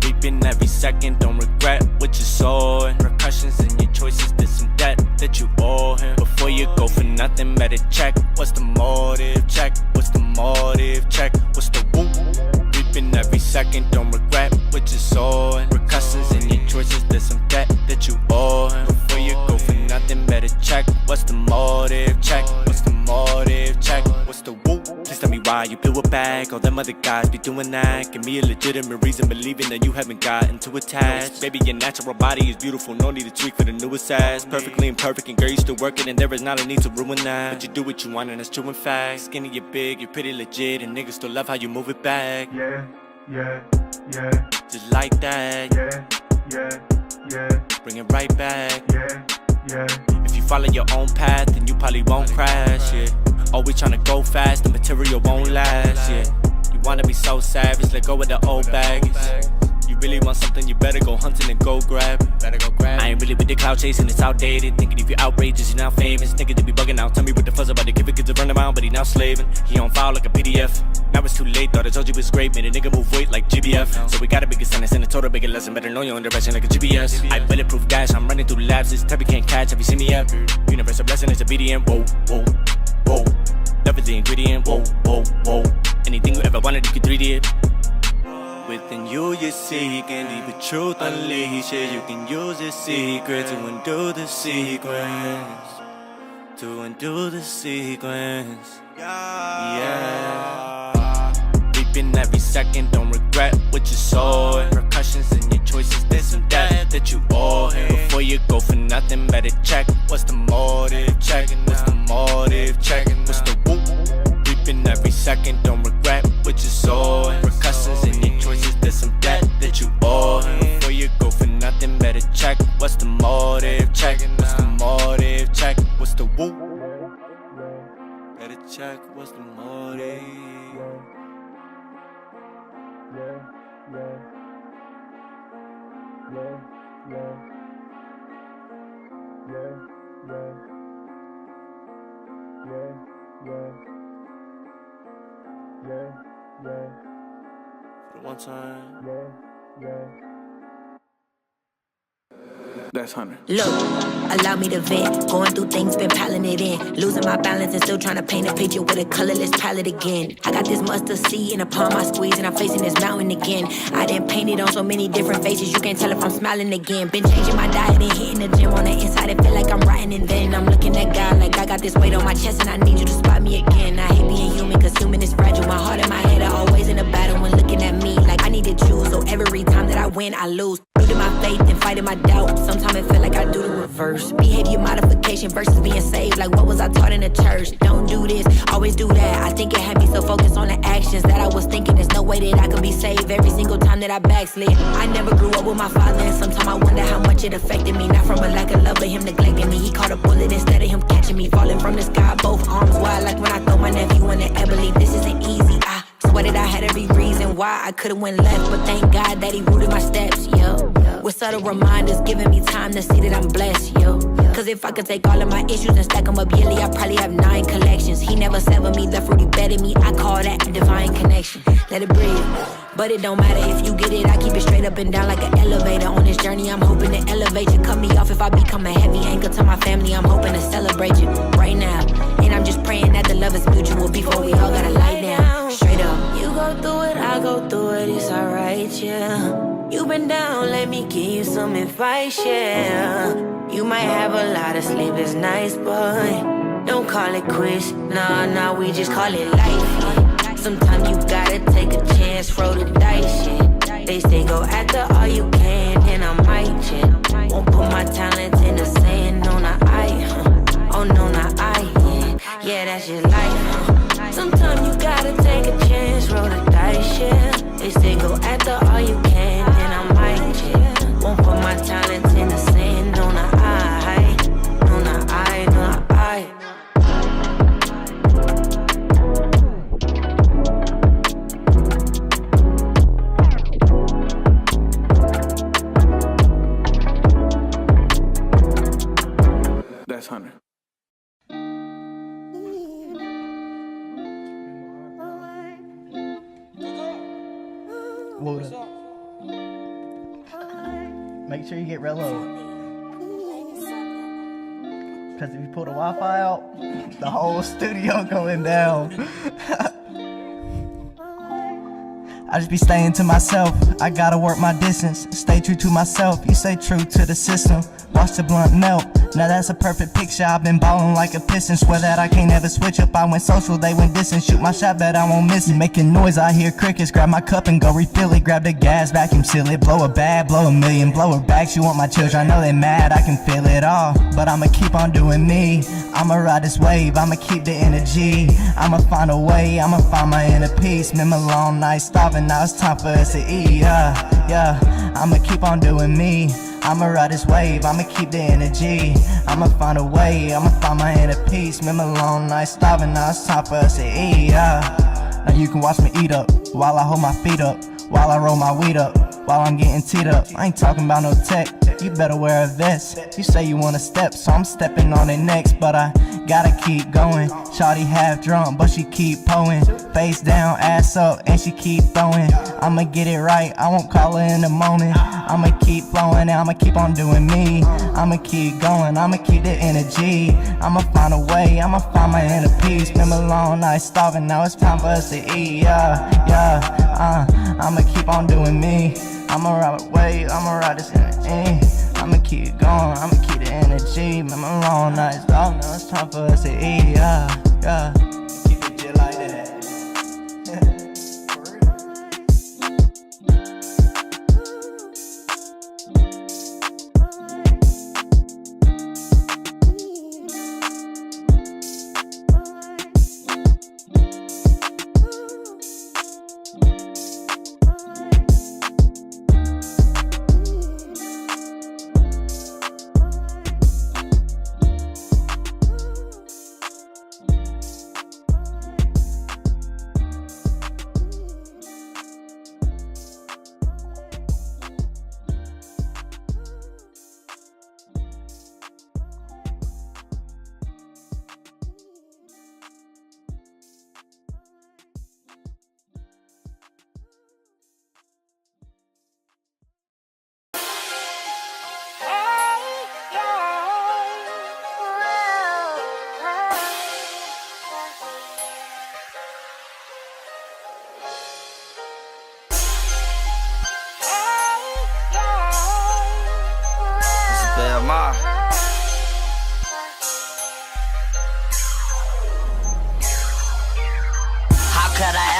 Reaping every second, don't regret what you saw. And repercussions in your choices, there's some debt that you owe him. Before you go for nothing, better check. What's the motive? Check. What's the motive? Check. What's the woo? Reaping every second, don't regret what you saw. And repercussions in your choices, there's some debt that you owe him. Before you go for nothing, better check. What's the motive? Check. What's the motive? Check. What's the woo? Please tell me why you blew it back. All them other guys be doing that. Give me a legitimate reason, believing that you haven't gotten too attached. Baby, your natural body is beautiful, no need to tweak for the newest ass. Perfectly imperfect, and girl, you still working, and there is not a need to ruin that. But you do what you want, and that's true in fact. Skinny, you're big, you're pretty legit, and niggas still love how you move it back. Yeah, yeah, yeah. Just like that. Yeah, yeah, yeah. Bring it right back. Yeah, yeah. If you follow your own path, then you probably won't crash, yeah. Always tryna go fast, the material won't last, yeah. You wanna be so savage, let go of the old baggage. You really want something, you better go hunting and go grab it. I ain't really with the cloud chasing, it's outdated. Thinking if you're outrageous, you're now famous. Nigga to be bugging out, tell me what the fuss about it. Give a kid to run around, but he now slaving. He on file like a PDF. Now it's too late, thought I told you it was great. Made a nigga move weight like GBF. So we gotta make a sentence and a total bigger lesson. Better know your own direction like a GPS. I bulletproof dash, I'm running through labs. This type you can't catch, have you seen me yet? Universal blessing is obedient, whoa, whoa, whoa. Love is the ingredient, whoa, whoa, whoa. Anything you ever wanted, you could 3D it. Within you seek and deep truth unleash it. You can use this secret to undo the sequence. To undo the sequence. Yeah. Reaping every second, don't regret what you saw. Repercussions in your choices, this and that you owe him. Before you go for nothing, better check what's the motive. Check what's the motive. Check what's the woo. Reaping every second, don't regret what you saw. Repercussions in your choices, there's some debt that you owe him. Before you go for nothing, better check what's the motive. Check what's the motive. Check what's the woo. Better check what's the motive. For the one time.
That's 100.
Look, allow me to vent. Going through things, been piling it in. Losing my balance and still trying to paint a picture with a colorless palette again. I got this mustard seed in the palm I squeeze and I'm facing this mountain again. I done painted on so many different faces, you can't tell if I'm smiling again. Been changing my diet and hitting the gym on the inside. It feel like I'm writing and then I'm looking at God like I got this weight on my chest and I need you to spot me again. I hate being human cause human is fragile. My heart and my head are always in a battle when looking at me like I need to choose. So every time that I win, I lose. Losing my faith and fighting my doubt. Sometimes it feel like I do the reverse. Behavior modification versus being saved. Like what was I taught in the church? Don't do this, always do that. I think it had me so focused on the actions that I was thinking there's no way that I could be saved every single time that I backslid. I never grew up with my father and sometimes I wonder how much it affected me. Not from a lack of love but him neglecting me. He caught a bullet instead of him catching me. Falling from the sky, both arms wide. Like when I throw my nephew in the air. Believe this isn't easy. I sweated I had every reason why I could've went left, but thank God that he rooted my steps, yo. With subtle reminders giving me time to see that I'm blessed, yo. Cause if I could take all of my issues and stack them up yearly, I probably have 9 collections. He never severed me, left fruity betted me. I call that a divine connection. Let it breathe. But it don't matter if you get it, I keep it straight up and down like an elevator. On this journey, I'm hoping to elevate you. Cut me off if I become a heavy anchor to my family. I'm hoping to celebrate you right now. And I'm just praying that the love is mutual before we all gotta lie down. Straight up.
You go through it, I go through it, it's alright, yeah. You been down, let me give you some advice, yeah. You might have a lot of sleepless nights, but don't call it quits. Nah, we just call it life, yeah. Sometimes you gotta take a chance, roll the dice, yeah. They say go after all you can, and I might, yeah. Won't put my talent in the sand, no, not I, oh no, not I, yeah. Yeah, that's just life, Sometimes you gotta take a chance, roll the dice, yeah. They say go after all you can, and I might, yeah. Won't put my talent in the sand, no, not I, no, not I, no, not I.
That's 100.
Water. Make sure you get real low. Because if you pull the Wi-Fi out, the whole studio going down. I just be staying to myself. I gotta work my distance. Stay true to myself. You stay true to the system. Watch the blunt melt. Now that's a perfect picture. I've been ballin' like a piston. Swear that I can't ever switch up. I went social, they went distant. Shoot my shot, bet I won't miss it. Making noise, I hear crickets. Grab my cup and go refill it. Grab the gas, vacuum seal it. Blow a bag, blow a million. Blow her back, she want my children. I know they mad, I can feel it all. But I'ma keep on doing me. I'ma ride this wave, I'ma keep the energy. I'ma find a way, I'ma find my inner peace. Remember long nights starving, now it's time for us to eat. Yeah, I'ma keep on doing me. I'ma ride this wave, I'ma keep the energy. I'ma find a way, I'ma find my inner peace. Remember long nights starving, now it's time for us to eat, yeah. Now you can watch me eat up, while I hold my feet up, while I roll my weed up, while I'm getting teed up. I ain't talking about no tech, you better wear a vest. You say you wanna step, so I'm stepping on it next. But I gotta keep going. Shawty half drunk, but she keep pulling. Face down, ass up, and she keep throwing. I'ma get it right, I won't call her in the morning. I'ma keep flowing, and I'ma keep on doing me. I'ma keep going, I'ma keep the energy. I'ma find a way, I'ma find my inner peace. Remember long nights starving, now it's time for us to eat, I'ma keep on doing me. I'ma ride away, I'ma ride this energy. I'ma keep going, I'ma keep the energy. Remember long nights, oh no, it's time for us to eat, Keep it just like that.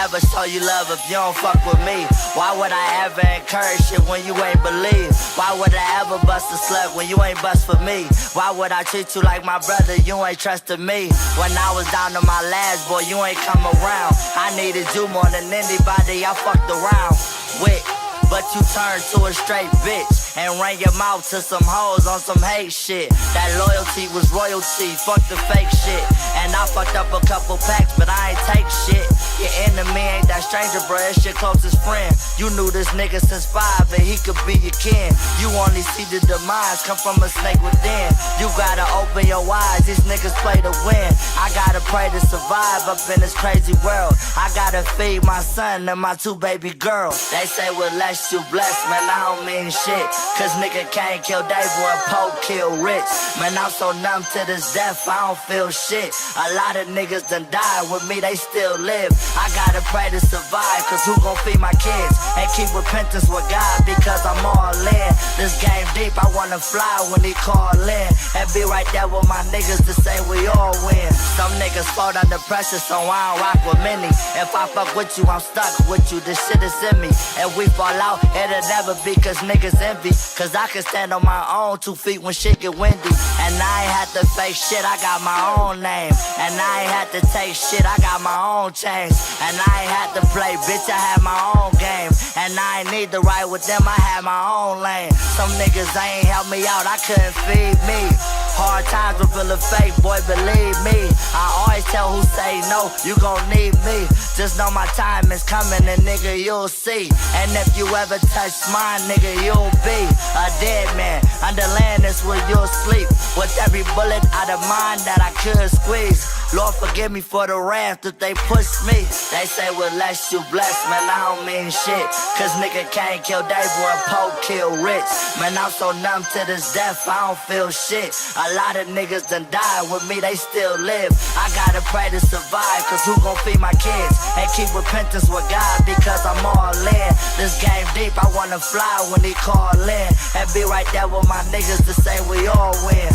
Ever show you love if you don't fuck with me? Why would I ever encourage shit when you ain't believe? Why would I ever bust a slug when you ain't bust for me? Why would I treat you like my brother? You ain't trusted me. When I was down to my last, boy, you ain't come around. I needed you more than anybody I fucked around with. But you turned to a straight bitch and ran your mouth to some hoes on some hate shit. That loyalty was royalty, fuck the fake shit. And I fucked up a couple packs, but I ain't take shit. Your enemy ain't that stranger, bruh, it's your closest friend. You knew this nigga since 5 and he could be your kin. You only see the demise come from a snake within. You gotta open your eyes, these niggas play to win. I gotta pray to survive up in this crazy world. I gotta feed my son and my 2 baby girls. They say with less you blessed, man, I don't mean shit. Cause nigga can't kill Dave or Pope kill Rich. Man, I'm so numb to this death, I don't feel shit. A lot of niggas done died, with me they still live. I gotta pray to survive, cause who gon' feed my kids? And keep repentance with God, because I'm all in. This game deep, I wanna fly when he call in. And be right there with my niggas to say we all win. Some niggas fall under pressure, so I don't rock with many. If I fuck with you, I'm stuck with you, this shit is in me. If we fall out, it'll never be cause niggas envy. Cause I can stand on my own 2 feet when shit get windy. And I ain't had to fake shit, I got my own name. And I ain't had to take shit, I got my own chains. And I ain't had to play, bitch, I had my own game. And I ain't need to ride with them, I had my own lane. Some niggas ain't help me out, I couldn't feed me. Hard times will feel a fake, boy, believe me. I always tell who say no, you gon' need me. Just know my time is coming and nigga, you'll see. And if you ever touch mine, nigga, you'll be a dead man. Under land is where you'll sleep. With every bullet out of mine that I could squeeze. Lord, forgive me for the wrath that they pushed me. They say with less you blessed, man, I don't mean shit. Cause nigga can't kill Dave or Pope kill Rich. Man, I'm so numb to this death, I don't feel shit. A lot of niggas done died, with me they still live. I gotta pray to survive, cause who gon' feed my kids? And keep repentance with God, because I'm all in. This game deep, I wanna fly when he call in. And be right there with my niggas to say we all win.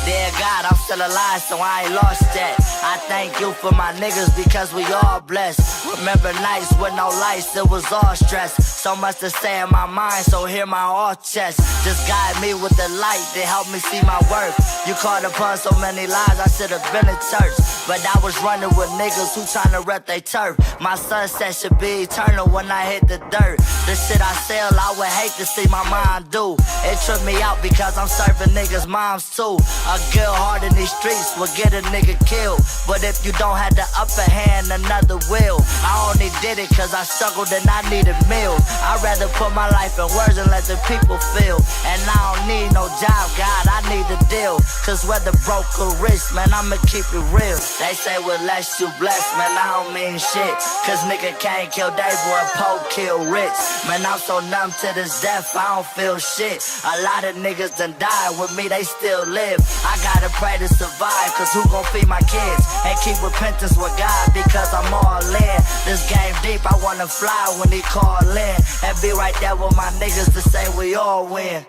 Dear God, I'm still alive, so I ain't lost yet. I thank you for my niggas because we all blessed. Remember nights with no lights, it was all stress. So much to say in my mind, so hear my off chest. Just guide me with the light to help me see my worth. You caught upon so many lies, I should've been in church. But I was running with niggas who tryna rep they turf. My sunset should be eternal when I hit the dirt. The shit I sell, I would hate to see my mind do. It tripped me out because I'm serving niggas' moms too. A good heart in these streets will get a nigga killed. But if you don't have the upper hand, another will. I only did it cause I struggled and I needed meals. I'd rather put my life in words and let the people feel. And I don't need no job, God, I need a deal. Cause whether broke or rich, man, I'ma keep it real. They say with less you blessed, man, I don't mean shit. Cause nigga can't kill Dave or Pope kill Rich. Man, I'm so numb to this death, I don't feel shit. A lot of niggas done died, with me they still live. I gotta pray to survive, cause who gon' feed my kids? And keep repentance with God, because I'm all in. This game deep, I wanna fly when he call in. And be right there with my niggas to say we all win.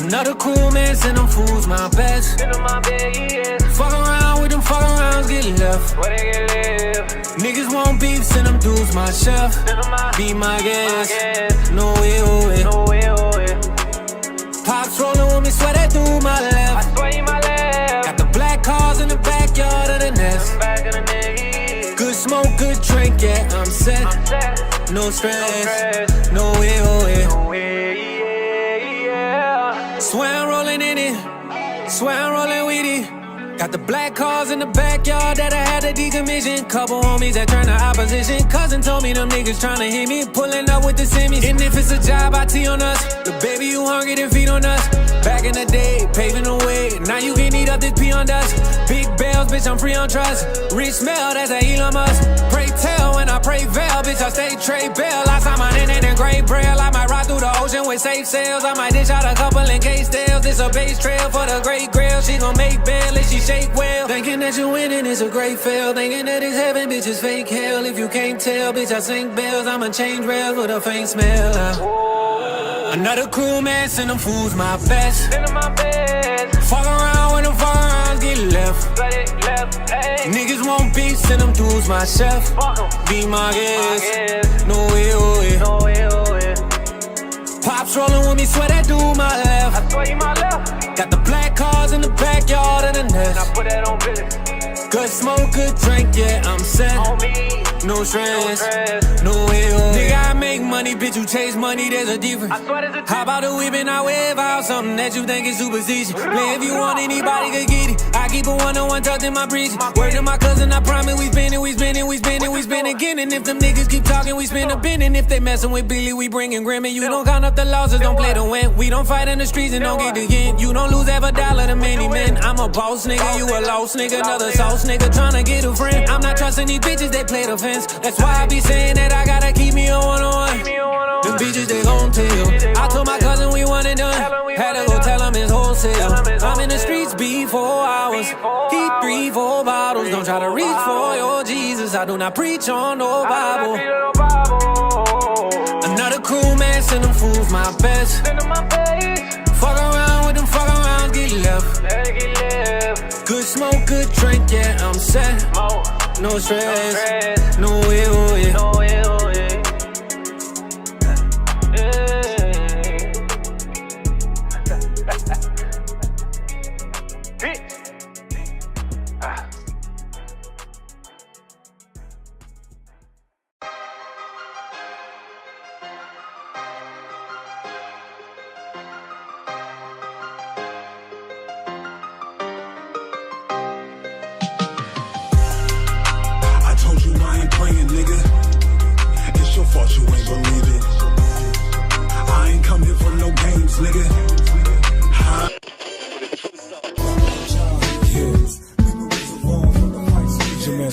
Another cool man, send them fools my best. Fuck around with them, fuck arounds, get left. Niggas want beef, send them dudes my chef. Be my guest, no way, oh way. Pops rolling with me, swear that dude my left. Got the black cars in the backyard of the nest. Good smoke, good drink, yeah, I'm set. No stress, no way, oh way. Swear I'm rolling in it, swear I'm rolling with it. Got the black cars in the backyard that I had to decommission. Couple homies that turned to opposition. Cousin told me them niggas tryna hit me. Pulling up with the semis. And if it's a job, I T on us. The baby you hungry, then feed on us. Back in the day, paving the way. Now you can eat up this pee on dust. Big bells, bitch, I'm free on trust. Rich smell, that's a Elon Musk. Pray tell when I pray veil, bitch, I stay Trey Bell. I sign my name in gray braille. I might ride through the ocean with safe sails. I might dish out a couple in case tails. This a base trail for the great grail. She gon' make bail if she shake well. Thinking that you winning is a great fail. Thinking that it's heaven, bitch, is fake hell. If you can't tell, bitch, I sing bells. I'ma change rails with a faint smell. Another crew man, send them fools my best. Fuck around with them, fuck around, get left. Niggas want beef, send them dudes my chef. Be my guest, no way, oh way. Pops rolling with me, swear that dude my left. Got the black cars in the backyard of the nest. Good smoke, good drink, yeah, I'm set. No stress, no way, oh. Nigga, I make money, bitch, you chase money, there's a difference. How about the whip and I wave out something that you think is superstition? Play if you want, anybody can get it. I keep a one-on-one tucked in my breeches. Word to my cousin, I promise we spin again. And if them niggas keep talking, we spin a bin. And if they messin' with Billy, we bringin' grim. And you don't count up the losses, don't play the win. We don't fight in the streets and don't get the yen. You don't lose ever dollar to many men. I'm a boss nigga, you a lost nigga. Another sauce nigga tryna get a friend. I'm not trusting these bitches, they play the fence. That's why I be saying that I gotta keep me a one-on-one. Them bitches, they gon' tell. I told my cousin we one and done. Had to go tell him it's wholesale. I'm in the streets before hours. Keep 3-4 bottles. Don't try to reach for your Jesus. I do not preach on no Bible. Another crew man, send them fools my best. Fuck around with them, fuck around, get left. Good smoke, good drink, yeah, I'm set. No stress, no way, oh yeah.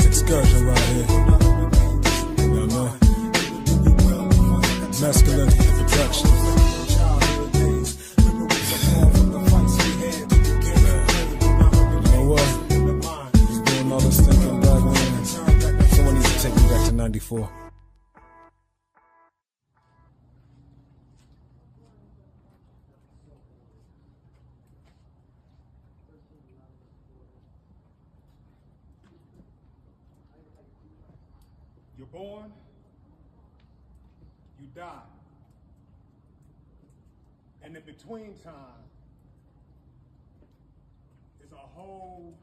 Excursion right here. You know what I mean? born, you die. And in between time, it's a whole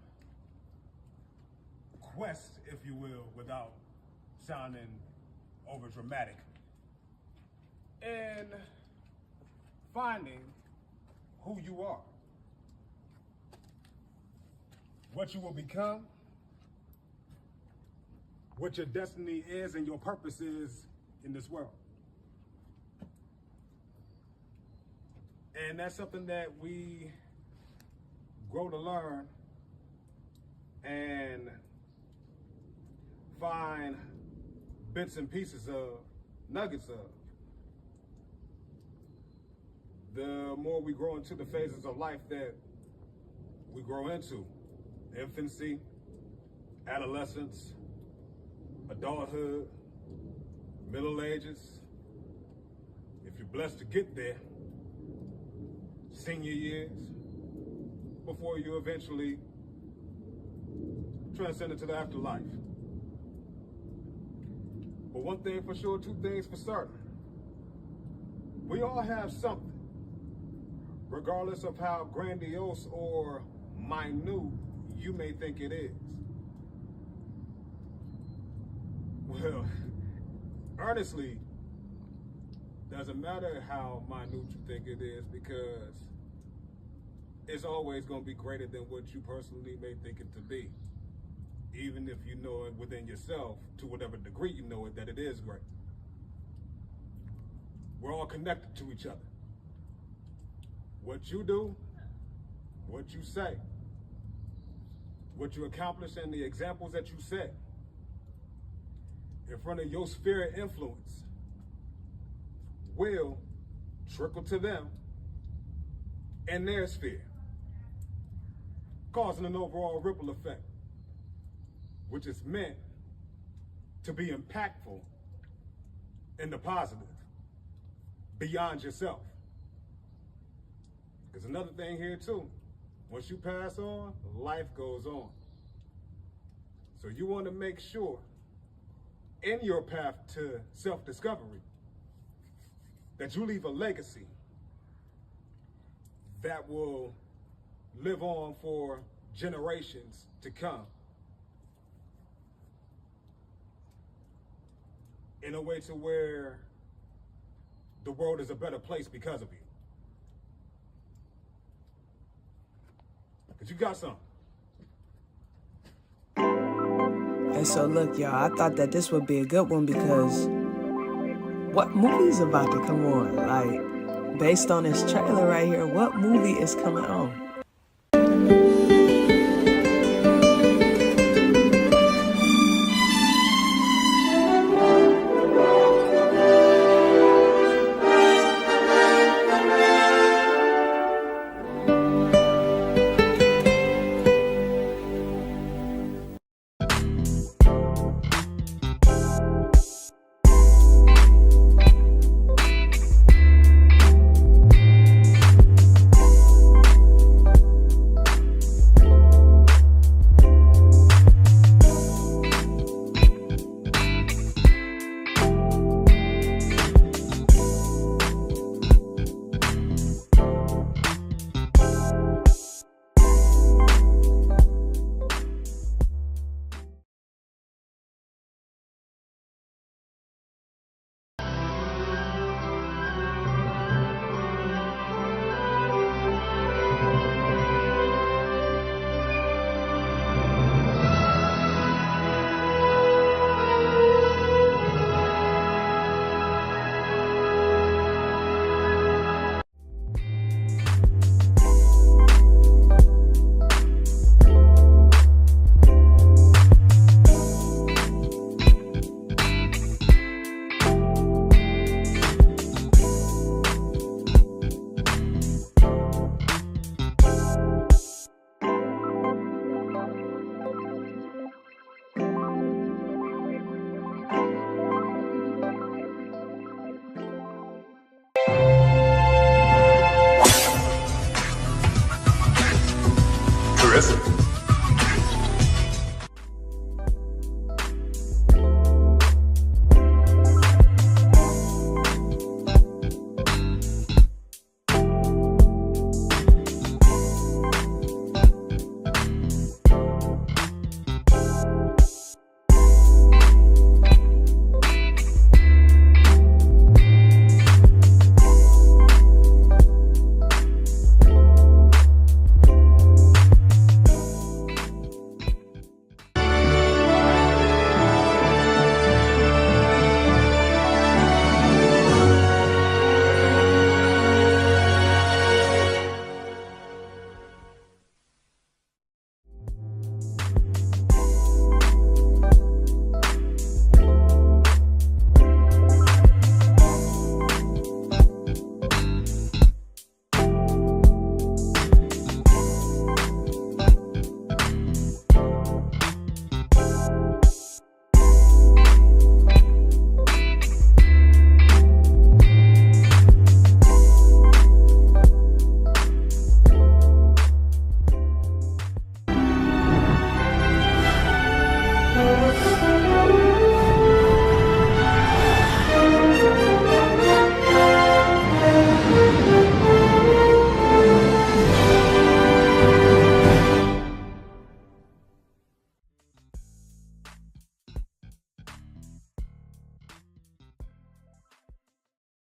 quest, if you will, without sounding over dramatic, in finding who you are, what you will become, what your destiny is and your purpose is in this world. And that's something that we grow to learn and find bits and pieces of, nuggets of. The more we grow into the phases of life that we grow into, infancy, adolescence, adulthood, middle ages, if you're blessed to get there, senior years, before you eventually transcend into the afterlife. But one thing for sure, two things for certain. We all have something, regardless of how grandiose or minute you may think it is. Well, honestly, doesn't matter how minute you think it is, because it's always going to be greater than what you personally may think it to be. Even if you know it within yourself, to whatever degree you know it, that it is great. We're all connected to each other. What you do, what you say, what you accomplish, and the examples that you set in front of your sphere of influence will trickle to them and their sphere, causing an overall ripple effect, which is meant to be impactful in the positive, beyond yourself. There's another thing here too. Once you pass on, life goes on. So you want to make sure in your path to self-discovery that you leave a legacy that will live on for generations to come in a way to where the world is a better place because of you. Because you got something.
And so look, y'all, I thought that this would be a good one because what movie's about to come on? Like, based on this trailer right here, what movie is coming on?
Carissa.